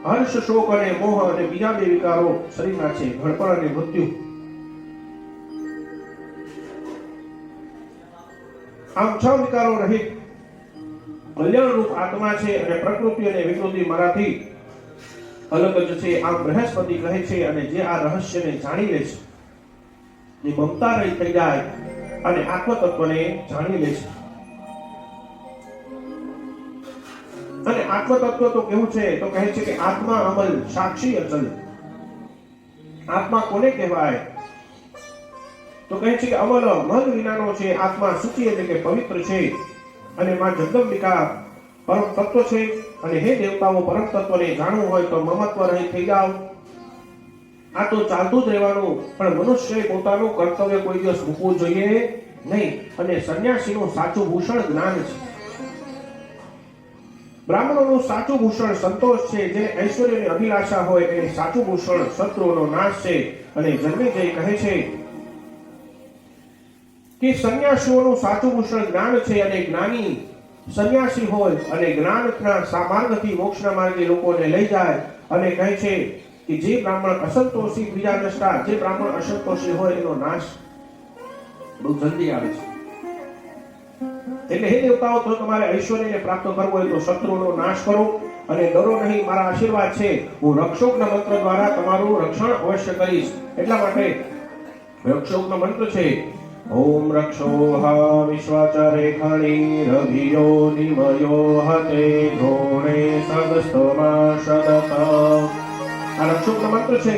હર્ષ, શોક અને મોહ. અને બીજા 2 વિકારો શરીરના છે, ઘડપણ અને મૃત્યુ. આમ 6 વિકારો રહિત કલ્યાણ રૂપ આત્મા છે અને પ્રકૃતિ અને વિકૃતિ મારાથી અલગ જ છે. આમ બૃહસ્પતિ કહે છે. અને જે આ રહસ્યને જાણી લે છે એ મમતા રહી થઈ જાય અને આત્મતત્વને જાણી લે છે. અને આત્મતત્વ તો કેવું છે તો કહે છે કે આત્મા અમલ સાક્ષી અચલ. આત્મા કોને કહેવાય તો કહે છે કે અમલ મન વિનાનો છે. આત્મા સૂચિ એટલે કે પવિત્ર છે. અને માં જગદંબિકા પરમ તત્વ છે. અને હે દેવતાઓ, પરમ તત્વને જાણવું હોય તો મમત્વ રહી થઈ જાવ. આ તો ચાલતું જ રહેવાનું, પણ મનુષ્યએ પોતાનું કર્તવ્ય કોઈ દિવસ મૂકવું જોઈએ નહીં. અને સંન્યાસીનું સાચું ભૂષણ જ્ઞાન છે. બ્રાહ્મણોનું સાચું ભૂષણ સંતોષ છે. જે ઐશ્વર્યની અભિલાષા હોય એને સાચું ભૂષણ શત્રુઓનો નાશ છે. અને જન્મેજય કહે છે કે સંન્યાસીઓનું સાચું ભૂષણ જ્ઞાન છે. અને જ્ઞાની સંન્યાસી હોય અને જ્ઞાનના માર્ગથી મોક્ષના માર્ગે લોકોને લઈ જાય. અને કહે છે કે જે બ્રાહ્મણ અસંતોષી બીજા દ્રષ્ટા, જે બ્રાહ્મણ અસંતોષી હોય એનો નાશ બહુ જલ્દી આવે છે. એટલે હે દેવતાઓ, તો તમારે ઐશ્વર્યને પ્રાપ્ત કરવું હોય તો શત્રુનો નાશ કરો અને ડરો નહીં. મારા આશીર્વાદ છે, હું રક્ષોકના મંત્ર દ્વારા તમારું રક્ષણ અવશ્ય કરીશ. એટલા માટે રક્ષોકનો મંત્ર છે ઓમ રક્ષોહ વિશ્વાચરેખણી રવિયો નિમયો હતે ધોણે સદસ્તમા સદત. આ રક્ષોકનો મંત્ર છે.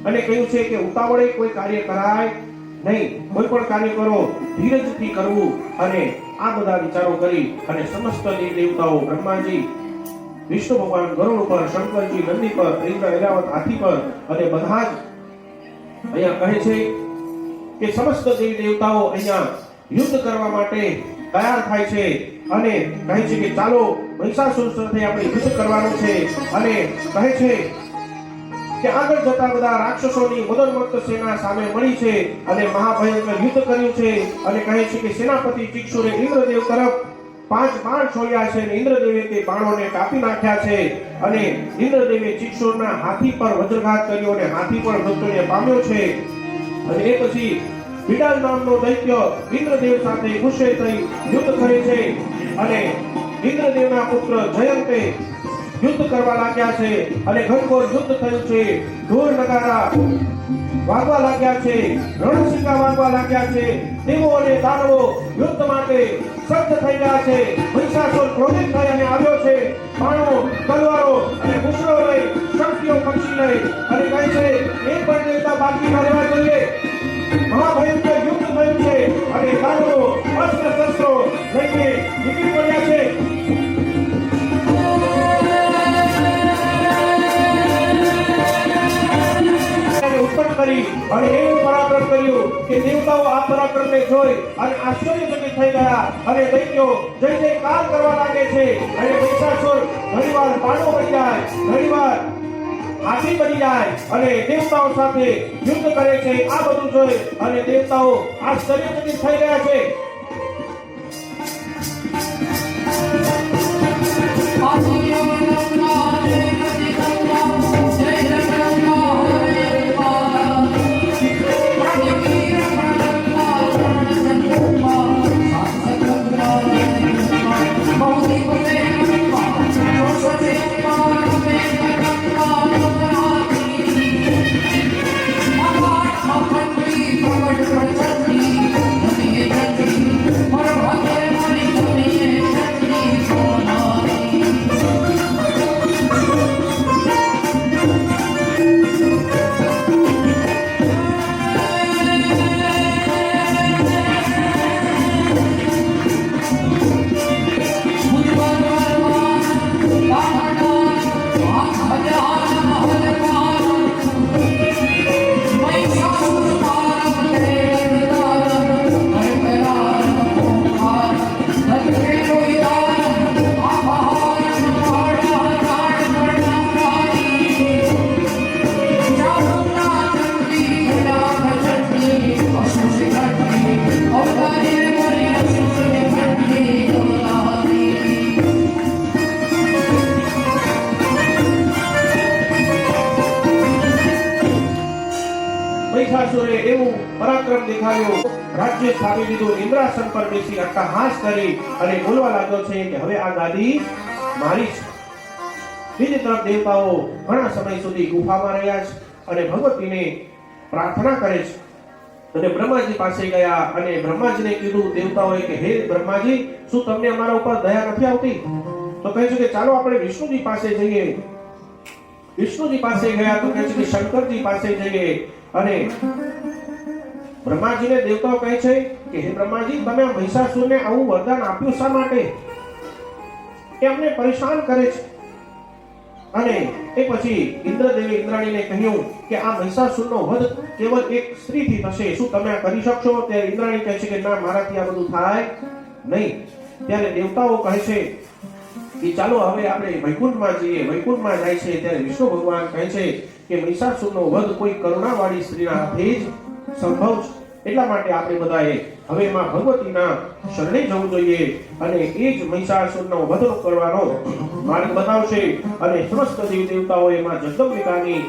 અને કહ્યું છે કે ઉતાવળે કોઈ કાર્ય કરાય નહીં. કોઈ પણ કાર્ય કરો ધીરજથી કરવું. અને આ બધા વિચારો કરી અને સમસ્ત દેવતાઓ, બ્રહ્માજી, વિષ્ણુ ભગવાન ગરુડ ઉપર, શંકરજી નંદી પર, ઇન્દ્ર ઐરાવત હાથી પર, અને બધા જ અહીંયા કહે છે કે સમસ્ત દેવી દેવતાઓ અહીંયા યુદ્ધ કરવા માટે તૈયાર થાય છે. અને કહે છે કે ચાલો મહિષાસુર સાથે આપણે યુદ્ધ કરવાનું છે. અને કહે છે કે આગળ જતા બધા રાક્ષસોની મદનમસ્ત સેના સામે મળી છે અને મહાભયંકર યુદ્ધ કર્યું છે. અને કહે છે કે સેનાપતિ ચિક્ષુરે ઇન્દ્રદેવ તરફ 5 બાણ છોડ્યા છે અને ઇન્દ્રદેવે તે બાણોને કાપી નાખ્યા છે. અને ઇન્દ્રદેવે ચિક્ષુરના હાથી પર વજ્રઘાત કર્યો અને હાથી પર મૃત્યુને પામ્યો છે. અને એ પછી વિડાલ નામનો દૈત્ય ઇન્દ્રદેવ સાથે ગુસ્સે થઈ યુદ્ધ કરે છે. અને ઇન્દ્રદેવના પુત્ર જયંતે યુદ્ધ કરવા લાગ્યા છે. અને ઘનઘોર યુદ્ધ થયું છે. ઢોર નગારા વાગવા લાગ્યા છે, રણશિકા વાગવા લાગ્યા છે. દેવો અને દાનવો યુદ્ધ માટે સજ્જ થઈ ગયા છે. મહિષાસુર ક્રોધિત થઈ અને આવ્યો છે. બાણો, તલવારો અને મુશળો લઈ, શક્તિઓ પક્ષી લઈ અને કહે છે એક પણ દેવતા બાકી ન રહેવા જોઈએ. મહાભયંકર યુદ્ધ થયું છે અને દાનવો અસ્ત્ર શસ્ત્રો લઈને નીકળી પડ્યા છે. ઉત્પન્ન કરી અને એવું પરાક્રમ કર્યું કે દેવતાઓ આ પરાક્રમને જોઈ અને આશ્ચર્યચકિત થઈ ગયા અને દૈત્યો જય જયકાર કરવા લાગે છે. અને મહિષાસુર ઘણીવાર પાડો બની જાય, ઘણીવાર હાથી બની જાય અને દેવતાઓ સાથે યુદ્ધ કરે છે. આ બધું જોઈ અને દેવતાઓ આશ્ચર્યચકિત થઈ ગયા છે. મહિષાસુરે એવું પરાક્રમ દેખાડ્યું, રાજ્ય સ્થાપી દીધું, ઇન્દ્રાસન પર બેસી અટ્ટહાસ કરી અને બોલવા લાગ્યો છે કે હવે આ ગાદી મારી છે. બીજી તરફ દેવતાઓ ઘણા સમય સુધી ગુફામાં રહ્યા છે અને ભગવતીને પ્રાર્થના કરે છે. અને બ્રહ્માજી પાસે ગયા અને બ્રહ્માજીને કીધું દેવતાઓએ કે હે બ્રહ્માજી, શું તમને અમારા ઉપર દયા નથી આવતી? તો કહે છે કે ચાલો આપણે વિષ્ણુજી પાસે જઈએ. વિષ્ણુજી પાસે ગયા તો કહે છે કે શંકરજી પાસે જઈએ. અને બ્રહ્માજીને દેવતાઓ કહે છે કે હે બ્રહ્માજી, તમે આ મહિષાસુરને આવું વરદાન આપ્યું શા માટે? એ અમને પરેશાન કરે છે. અને એ પછી ઇન્દ્રદેવે ઇન્દ્રાણીને કહ્યું કે આ મહિષાસુરનો વધ કેવલ એક સ્ત્રીથી થશે, શું તમે આ કરી શકશો? ત્યારે ઇન્દ્રાણી કહે છે કે ના, મારાથી આ બધું થાય નહીં. ત્યારે દેવતાઓ કહે છે કે ચાલો હવે આપણે વૈકુંઠમાં જઈએ. વૈકુંઠમાં જાય છે ત્યારે વિષ્ણુ ભગવાન કહે છે કે મહિષાસુરનો વધ કોઈ કરુણાવાળી સ્ત્રીના હાથે જ સંભવ છે. એટલા માટે આપણે બધાએ હવે માં ભગવતીના શરણે જવું જોઈએ અને એ જ મહિષાસુરનો વધ કરવાનો માર્ગ બતાવશે. અને સમસ્ત દેવ દેવતાઓએ માં જગદંબિકાની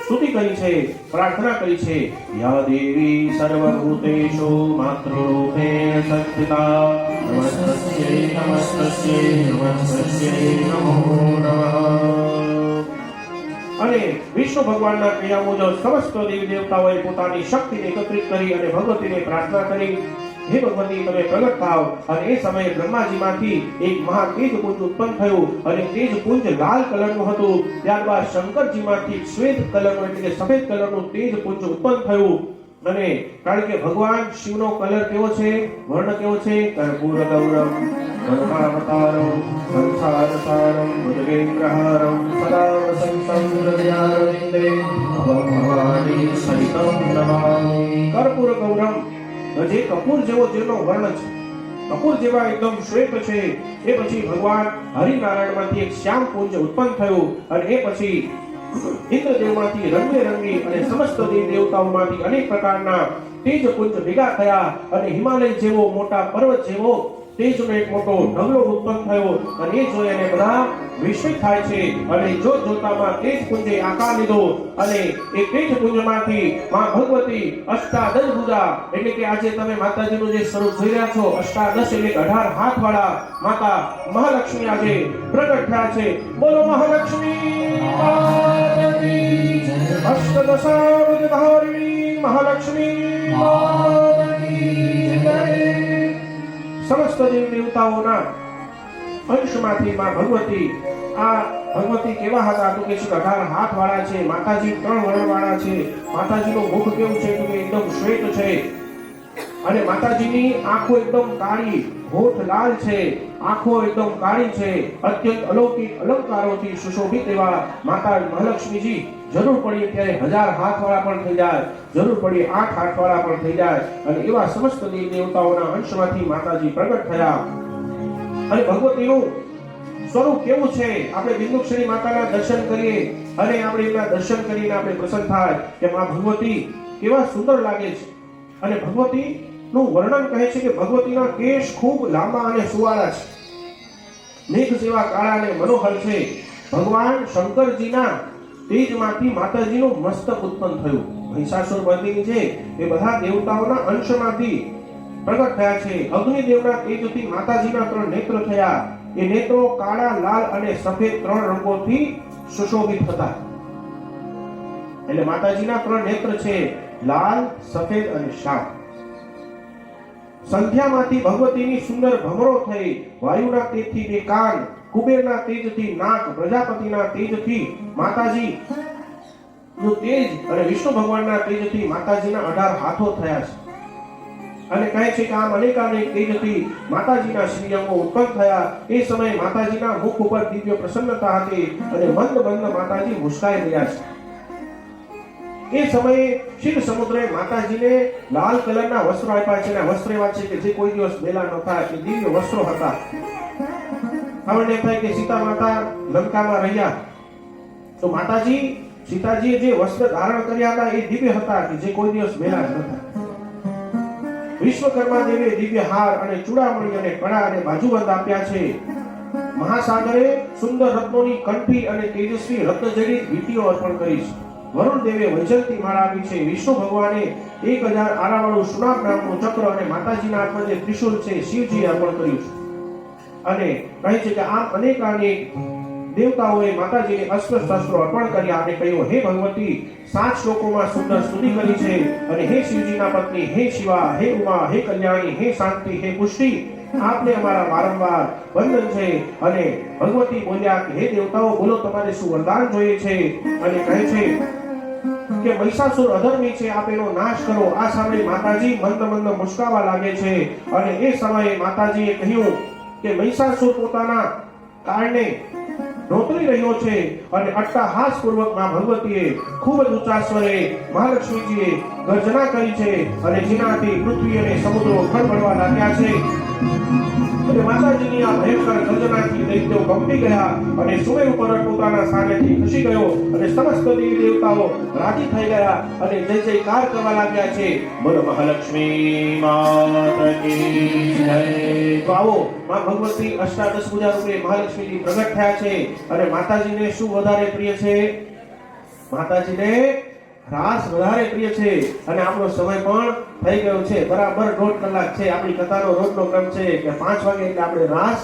સ્તુતિ કરી છે, પ્રાર્થના કરી છે. યા દેવી સર્વભૂતેષુ માતૃરૂપેણ સંસ્થિતા નમસ્તસ્યૈ નમસ્તસ્યૈ નમસ્તસ્યૈ નમો નમઃ. અને વિષ્ણુ ભગવાનના કહ્યા મુજબ સમસ્ત દેવી દેવતાઓએ પોતાની શક્તિને એકત્રિત કરી અને ભગવતીને પ્રાર્થના કરી, હે ભગવતી, તમે પ્રગટ થાવ. અને એ સમયે બ્રહ્માજીમાંથી એક મહા તેજપુંજ ઉત્પન્ન થયું અને તેજપુંજ લાલ કલરનું હતું. ત્યારબાદ શંકરજીમાંથી શ્વેત કલરનું એટલે કે સફેદ કલરનું તેજપુંજ ઉત્પન્ન થયું. અને કારણ કે ભગવાન શિવનો કલર કેવો છે, વર્ણ કેવો છે? કર્પૂર ગૌરમ કરુણાવતારમ સંસારસારમ ભુજગેન્દ્રહારમ સદા વસંતમ હૃદયારવિંદે ભવાની સહિતમ નમામિ. કર્પૂર ગૌરમ, જે કપૂર જેવો જેનો વર્ણ છે, કપૂર જેવા એકદમ શ્વેત છે. એ પછી ભગવાન હરિનારાયણમાંથી એક શ્યામ પુંજ ઉત્પન્ન થયું અને એ પછી ઇન્દ્રદેવમાંથી રંગબેરંગી અને સમસ્ત દેવ દેવતાઓમાંથી અનેક પ્રકારના તેજપુંજ ભેગા થયા અને હિમાલય જેવો મોટા પર્વત જેવો તેજનો એક મોટો ઢગલો ઉત્પન્ન થયો અને એ જોઈ અને બધા વિસ્મિત થાય છે અને જોતામાં તેજ પુંજે આકાર લીધો અને એ તેજ પુંજમાંથી માં ભગવતી અષ્ટાદશ ભુજા એટલે કે આજે તમે માતાજીનું જે સ્વરૂપ જોઈ રહ્યા છો અષ્ટાદશ એટલે 18 હાથ વાળા માતા મહાલક્ષ્મી આજે પ્રગટ થયા છે. બોલો મહાલક્ષ્મી માતાજી અષ્ટદશાવતારિણી મહાલક્ષ્મી માતાજી જય. સમસ્ત દેવ દેવતાઓના અંશમાંથી માં ભગવતી આ ભગવતી કેવા હતા તો કે 18 હાથ વાળા છે. માતાજી 3 વર્ણ વાળા છે. માતાજીનું મુખ કેવું છે તો કે એકદમ શ્વેત છે અને માતાજીની આંખો એકદમ કાળી, હોઠ લાલ છે, આંખો એકદમ કાળી છે. અત્યંત અલૌકિક અલંકારોથી સુશોભિત એવા માતા મહાલક્ષ્મીજી જરૂર પડીએ ત્યારે 1000 હાથ વાળા પણ થઈ જાય, જરૂર પડીએ 8 હાથ વાળા પણ થઈ જાય અને એવા સમસ્ત દેવ દેવતાઓના અંશમાંથી માતાજી પ્રગટ થયા. અને ભગવતીનું સ્વરૂપ કેવું છે આપણે બિંદુક્ષરી માતાના દર્શન કરીએ અને આપણે એમના દર્શન કરીને આપણે પ્રસન્ન થાય કે માં ભગવતી કેવા સુંદર લાગે છે. અને ભગવતી નું વર્ણન કહે છે કે ભગવતીના કેશ ખૂબ લાંબા અને સુવાળા છે, મેઘ જેવા કાળા અને મનોહર છે. ભગવાન શંકરજીના તેજમાંથી માતાજીનું મસ્તક ઉત્પન્ન થયું. મહિષાસુર મર્દિની છે એ બધા દેવતાઓના અંશમાંથી પ્રગટ થયા છે. અગ્નિદેવના તેજથી માતાજીના 3 નેત્ર થયા. એ નેત્રો કાળા, લાલ અને સફેદ 3 રંગોથી સુશોભિત હતા. એટલે માતાજીના 3 નેત્ર છે, લાલ, સફેદ અને શ્યામ. સંધ્યામાંથી ભગવતીની સુંદર ભમરો થઈ. વાયુના તેજથી 2 કાન, કુબેરના તેજથી નાક, પ્રજાપતિના તેજથી માતાજી નું તેજ અને વિષ્ણુ ભગવાનના તેજથી માતાજીના 18 હાથો થયા છે. અને કહે છે કે આમ અનેકાનેક તેજથી માતાજીના શ્રીઅંગો ઉત્પન્ન થયા. એ સમયે માતાજીના મુખ ઉપર દિવ્ય પ્રસન્નતા હતી અને મંદ મંદ માતાજી મુસ્કાઈ રહ્યા છે. એ સમયે શિવ સમુદ્રે માતાજીને લાલ કલરના વસ્ત્રો આપ્યા છે. અને વસ્ત્ર એવા છે કે જે કોઈ દિવસ મેલા ન થાય, એ દિવ્ય વસ્ત્રો હતા. આપણને થાય કે સીતા માતા લંકામાં રહ્યા તો માતાજી સીતાજીએ જે વસ્ત્ર ધારણ કર્યા હતા એ દિવ્ય હતા કે જે કોઈ દિવસ મેલા ન થાય. વિશ્વકર્મા દેવે દિવ્ય હાર અને ચૂડામણી અને કડા અને બાજુબંધ આપ્યા છે. મહાસાગરે સુંદર રત્નોની કંઠી અને તેજસ્વી રત્નજડિત વીંટીઓ અર્પણ કરી છે. વરુણ દેવે વૈજયંતી માળા આપી છે. વિષ્ણુ ભગવાને 1000 આરાવાળું સુનામ નામનું ચક્ર અને માતાજીના હાથમાં જે ત્રિશૂળ છે શિવજીએ અર્પણ કર્યું છે. અને કહે છે કે આમ અનેકાનેક દેવતાઓએ માતાજીને અસ્ત્ર-શસ્ત્રો અર્પણ કર્યા અને કહ્યું, હે ભગવતી 7 શ્લોકોમાં સુંદર સ્તુતિ કરી છે અને હે શિવજીના પત્ની, હે શિવા, હે ઉમા, હે કલ્યાણી, હે શાંતિ, હે પુષ્ટિ, આપને અમારા વારંવાર વંદન છે. અને ભગવતી બોલ્યા કે હે દેવતાઓ, બોલો તમારે શું વરદાન જોઈએ છે? અને કહે છે કે મહિષાસુર અધર્મી છે, આપ એનો નાશ કરો. આ સાંભળી માતાજી મંદ મંદ મુસ્કાવા લાગે છે. અને એ સમયે માતાજીએ કહ્યું કે મહિષાસુર પોતાના કારણે નોતરી રહ્યો છે અને અટ્ટહાસ પૂર્વક માં ભગવતીએ ખૂબ જ ઊંચા સ્વરે મહાલક્ષ્મીજીએ ગર્જના કરી છે અને જેનાથી પૃથ્વી અને સમુદ્રો ખળબળવા લાગ્યા છે. અને માતાજીની આ ભયંકર ગર્જનાથી દૈત્યો કંપી ગયા અને સુમે ઉપર પોતાના સ્થાનેથી ખસી ગયો અને સમસ્ત દેવી દેવતાઓ રાજી થઈ ગયા અને જય જયકાર કરવા લાગ્યા છે. બોલો મહાલક્ષ્મી માતાજી જય. તો આવો માં ભગવતી અષ્ટાદશ પૂજા રૂપે મહાલક્ષ્મીજી પ્રગટ થયા છે. અને માતાજીને શું વધારે પ્રિય છે? માતાજીને રાસ વધારે પ્રિય છે. અને આપણો સમય પણ થઈ ગયો છે, બરાબર 1.5 કલાક છે. આપણી કથાનો રોજનો ક્રમ છે કે 5 વાગે એટલે આપણે રાસ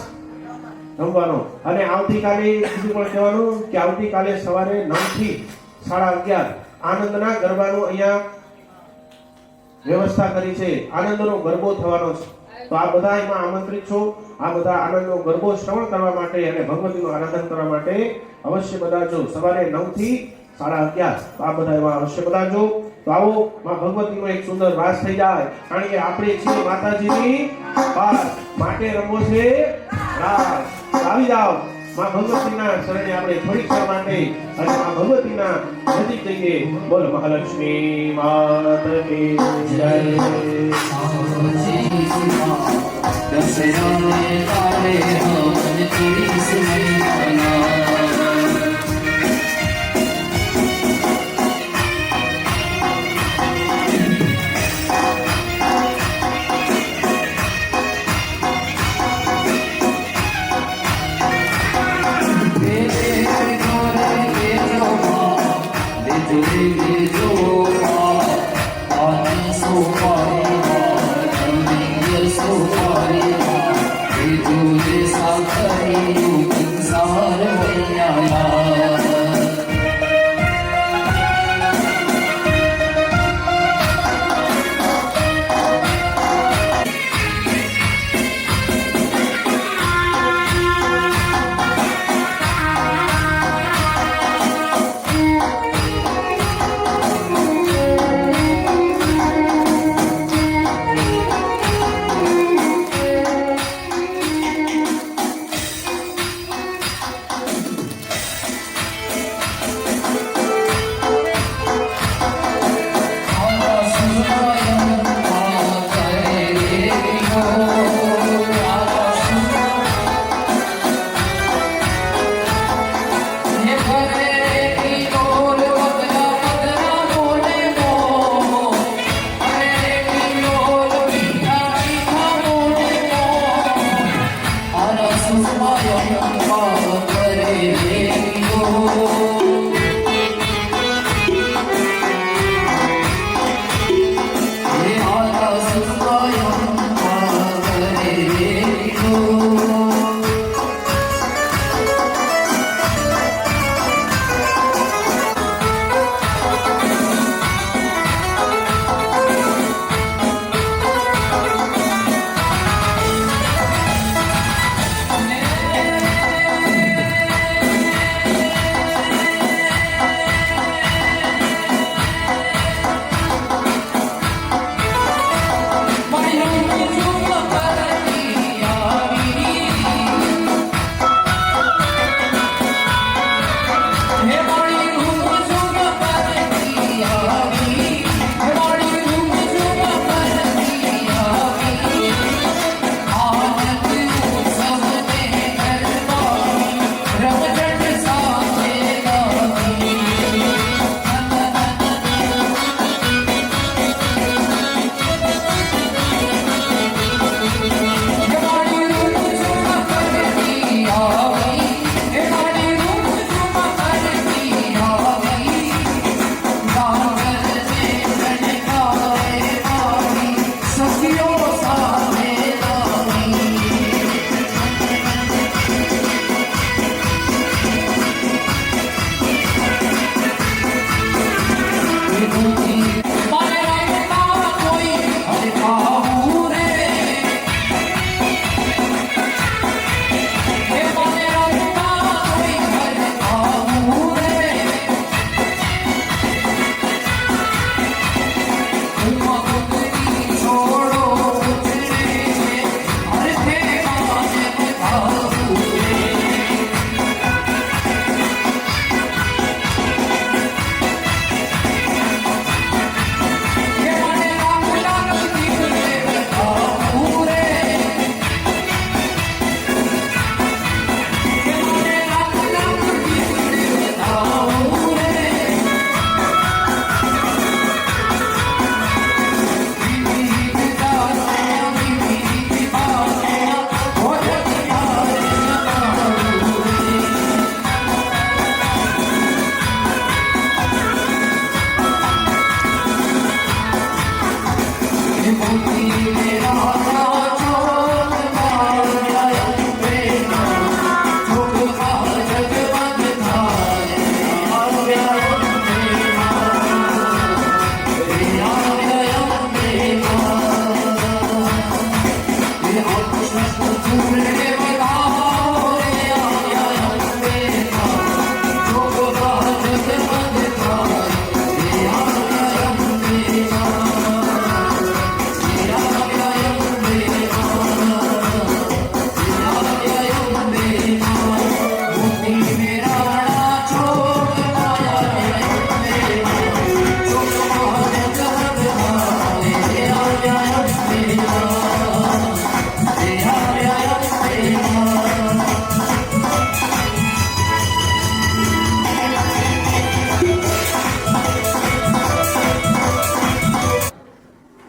રમવાનો. અને આવતીકાલે બીજું પણ કહેવાનું કે આવતીકાલે સવારે 9 થી 11:30 આનંદના ગરબાનું અહીંયા વ્યવસ્થા કરી છે. આનંદનો ગરબો થવાનો છે. તો આ બધા એમાં આમંત્રિત છો. આ બધા આનંદનો ગરબો શ્રવણ કરવા માટે અને ભગવતીનું આરાધન કરવા માટે અવશ્ય બધાજો. સવારે 9 થી 11:30 આ બધા એમાં અવશ્ય બધાજો. તો આવો માં ભગવતીનો એક સુંદર રાસ થઈ જાય. કારણ કે આપણે છીએ માતાજીની બાર, માટે રમવો છે રાસ. આવી જાઓ માં ભગવતીના શરણે આપણે થોડીક ક્ષણ માટે અને માં ભગવતીના નજીક જઈએ. બોલ મહાલક્ષ્મી માતકી જય.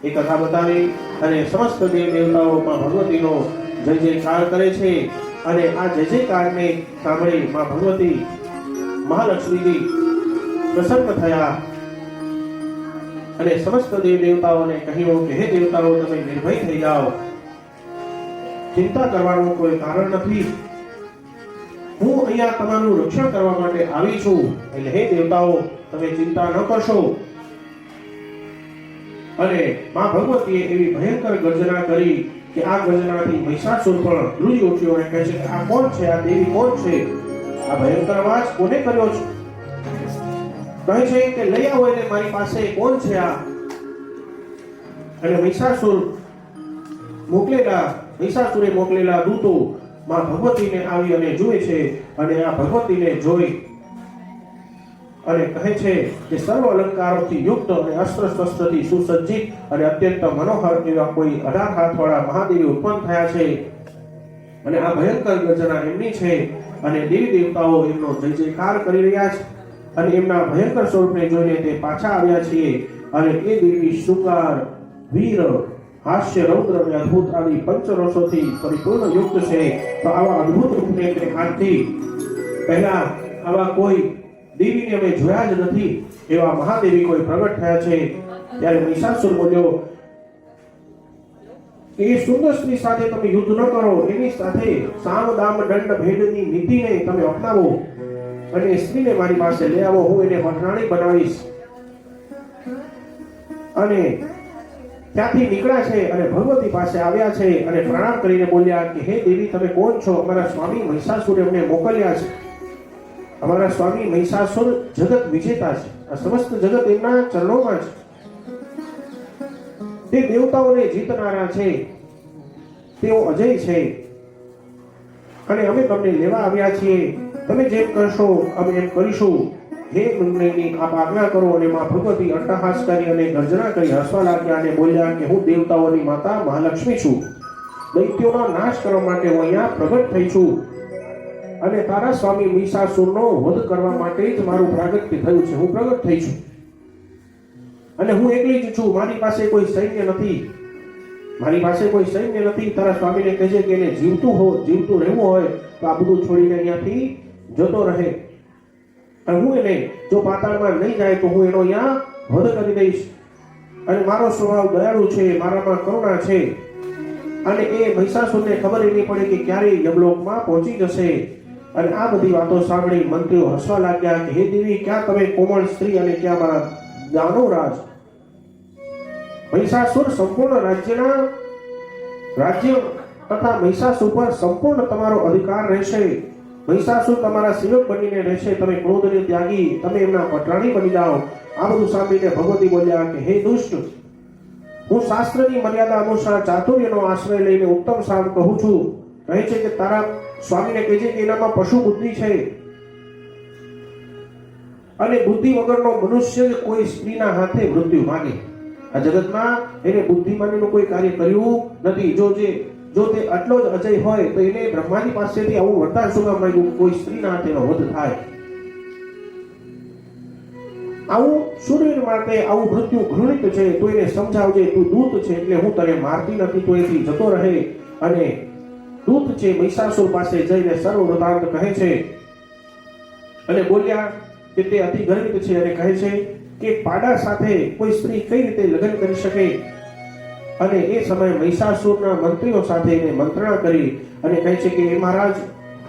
એ કથા બતાવી અને સમસ્ત દેવ દેવતાઓ માં ભગવતીનો જય જયકાર કરે છે અને આ જય જયકારને સાંભળી માં ભગવતી મહાલક્ષ્મીજી પ્રસન્ન થયા અને સમસ્ત દેવ દેવતાઓને કહ્યું કે હે દેવતાઓ તમે નિર્ભય થઈ જાઓ, ચિંતા કરવાનું કોઈ કારણ નથી, હું અહીંયા તમારું રક્ષણ કરવા માટે આવી છું, એટલે હે દેવતાઓ તમે ચિંતા ન કરશો. અને માં ભગવતીએ એવી ભયંકર ગર્જના કરી કે આ ગર્જનાથી મહિષાસુર પણ ધ્રુજી ઉઠ્યો અને કહે છે કે આ કોણ છે, આ દેવી કોણ છે, આ ભયંકર અવાજ કોને કર્યો છે? કહે છે કે લઈ આવો એને મારી પાસે, કોણ છે આ? અને મહિષાસુરે મોકલેલા દૂતો માં ભગવતીને આવી અને જુએ છે અને આ ભગવતીને જોઈ અને કહે છે કે સર્વ અલંકારોથી યુક્ત અને અસ્ત્ર શસ્ત્રથી સુસજ્જિત અને અત્યંત મનોહર એવા કોઈ 18 હાથવાળા મહાદેવી ઉત્પન્ન થયા છે અને આ ભયંકર ગર્જના એમની છે અને દેવી દેવતાઓ એમનો જય જયકાર કરી રહ્યા છે અને એમના ભયંકર સ્વરૂપને જોઈને તે પાછા આવ્યા છે અને એ દેવી શૃંગાર વીર હાસ્ય, રૌદ્ર અને અદ્ભુત આવી પંચરસોથી પરિપૂર્ણ યુક્ત છે. તો આવા અદ્ભુત રૂપને આજથી પહેલા આવા કોઈ દેવીને અમે જોયા જ નથી, એવા મહાદેવી કોઈ પ્રગટ થયા છે. ત્યારે મહિષાસુર બોલ્યો કે એ સુંદર સ્ત્રી સાથે તમે યુદ્ધ ન કરો, એની સાથે સામ દામ દંડ ભેદની નીતિને તમે અપનાવો અને સ્ત્રીને મારી પાસે લઈ આવો. હું એને પટરાણી બનાવીશ. અને ત્યાંથી નીકળ્યા છે અને ભગવતી પાસે આવ્યા છે અને પ્રણામ કરીને બોલ્યા કે હે દેવી, તમે કોણ છો? અમારા સ્વામી મહિષાસુરે અમને મોકલ્યા છે. અમારા સ્વામી મહિષાસુર જગત વિજેતા છે. આ સમસ્ત જગત એમના ચરણોમાં છે. તે દેવતાઓને જીતનારા છે, તેઓ અજય છે અને અમે તમને લેવા આવ્યા છીએ. તમે જેમ કરશો અમે એમ કરીશું. હે મંગળની આપ આજ્ઞા કરો. અને માં ભગવતી અટ્ટહાસ કરી અને ગર્જના કરી હસવા લાગ્યા અને બોલ્યા કે હું દેવતાઓની માતા મહાલક્ષ્મી છું. દૈત્યોનો નાશ કરવા માટે હું અહીંયા પ્રગટ થઈ છું અને તારા સ્વામી મહિષાસુરનો વધ કરવા માટે જ મારું પ્રાગટ્ય થયું છે. હું પ્રગટ થઈ છું અને હું એકલી જ છું. મારી પાસે કોઈ સૈન્ય નથી. મારી પાસે કોઈ સૈન્ય નથી. તારા સ્વામીને કહેજે કે એને જીવતું રહેવું હોય તો આ બધું છોડીને અહીંયાથી જતો રહે. અને હું એને જો પાતાળમાં નહીં જાય તો હું એનો અહીંયા વધ કરી દઈશ. અને મારો સ્વભાવ દયાળુ છે, મારામાં કરુણા છે. અને એ મહિષાસુરને ખબર નહીં પડે કે ક્યારે યમલોકમાં પહોંચી જશે. અને આ બધી વાતો સાંભળી મંત્રીઓ હસવા લાગ્યા કે હે દેવી, ક્યાં તમે કોમળ સ્ત્રી અને ક્યાં મારા દાનવરાજ? મહિષાસુર સંપૂર્ણ રાજ્ય તથા મહિષાસુર પર સંપૂર્ણ તમારો અધિકાર રહેશે. મહિષાસુર તમારા સેવક બનીને રહેશે. તમે ક્રોધને ત્યાગી, તમે એમના પટરાણી બની જાઓ. આ બધું સાંભળીને ભગવતી બોલ્યા કે હે દુષ્ટ, હું શાસ્ત્રની મર્યાદા અનુસાર ચાતુર્યનો આશ્રય લઈને ઉત્તમ સામ કહું છું. કહે છે કે તારા સ્વામીને કહેજે કે એનામાં પશુ બુદ્ધિ છે અને બુદ્ધિ વગરનો મનુષ્ય જ કોઈ સ્ત્રીના હાથે મૃત્યુ માગે. આ જગતમાં એને બુદ્ધિમાનીનું કોઈ કાર્ય કર્યું નથી. જો તે આટલો જ અજય હોય તો એને બ્રહ્માજી પાસેથી આવું વરદાન શું કામ માંગ્યું? કોઈ સ્ત્રીના હાથે એનો વધ થાય. આવું સૂર્ય માટે આવું મૃત્યુ ઘૃણિત છે. તું એને સમજાવજે, તું દૂત છે એટલે હું તને મારતી નથી. તું એથી જતો રહે. અને દૂત છે મહિષાસુર પાસે જઈને સર્વ વૃતાંત કહે છે અને બોલ્યા કે તે અતિ ગર્વિત છે અને કહે છે કે પાડા સાથે કોઈ સ્ત્રી કઈ રીતે લગ્ન કરી શકે? અને એ સમયે મહિષાસુરના મંત્રીઓ સાથે એને મંત્રણા કરી અને કહે છે કે એ મહારાજ,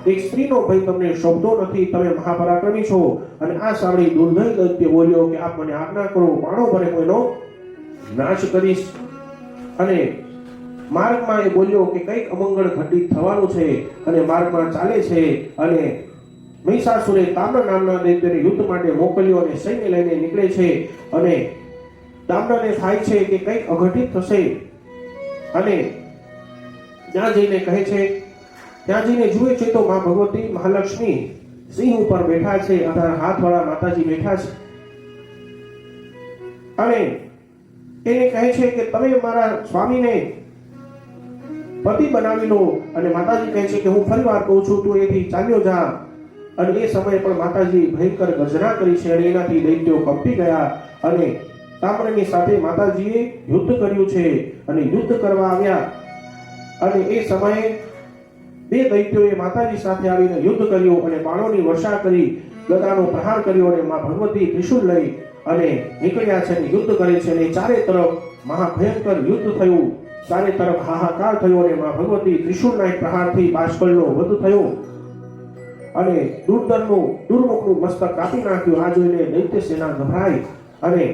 એક સ્ત્રીનો ભય તમને શોભતો નથી. તમે મહાપરાક્રમી છો. અને આ સાંભળી દુર્ધય દૈત્ય બોલ્યો કે આપ મને આજ્ઞા કરો, બાણો ભરે હું એનો નાશ કરીશ. અને માર્ગમાં એ બોલ્યો કે કંઈક અમંગળ ઘટિત થવાનું છે અને માર્ગમાં ચાલે છે. અને મહિષાસુરે તામ્ર નામના દૈત્યને યુદ્ધ માટે મોકલ્યો અને સૈન્ય લઈને નીકળે છે. અને તામ્રને થાય છે કે કંઈક અઘટિત થશે. અને ત્યાં જઈને કહે છે, ત્યાં જઈને જુએ છે તો માં ભગવતી મહાલક્ષ્મી સિંહ ઉપર બેઠા છે. હાથવાળા માતાજી બેઠા છે. અને એને કહે છે કે તમે મારા સ્વામીને પતિ બનાવી લો. અને માતાજી કહે છે કે હું ફરી વાર કહું છું, તું એથી ચાલ્યો જા. અને એ સમયે પણ માતાજી ભયંકર ગર્જના કરી છે અને એનાથી દૈત્યો કંપી ગયા. અને તામ્રની સાથે માતાજીએ યુદ્ધ કર્યું છે. અને યુદ્ધ કરવા આવ્યા અને એ સમયે બે દૈત્યોએ માતાજી સાથે આવીને યુદ્ધ કર્યું અને બાણોની વર્ષા કરી, ગદાનો પ્રહાર કર્યો. અને માં ભગવતી ત્રિશૂળ લઈ અને નીકળ્યા છે અને યુદ્ધ કરે છે. અને ચારે તરફ મહાભયંકર યુદ્ધ થયું. ચારે તરફ હાહાકાર થયો અને માં ભગવતી ત્રિશૂળના એક પ્રહારથી બાષ્કળનો વધ થયો અને દુર્દરનું દુર્મુખનું મસ્તક કાપી નાખ્યું. આ જોઈને દૈત્ય સેના ગભરાઈ અને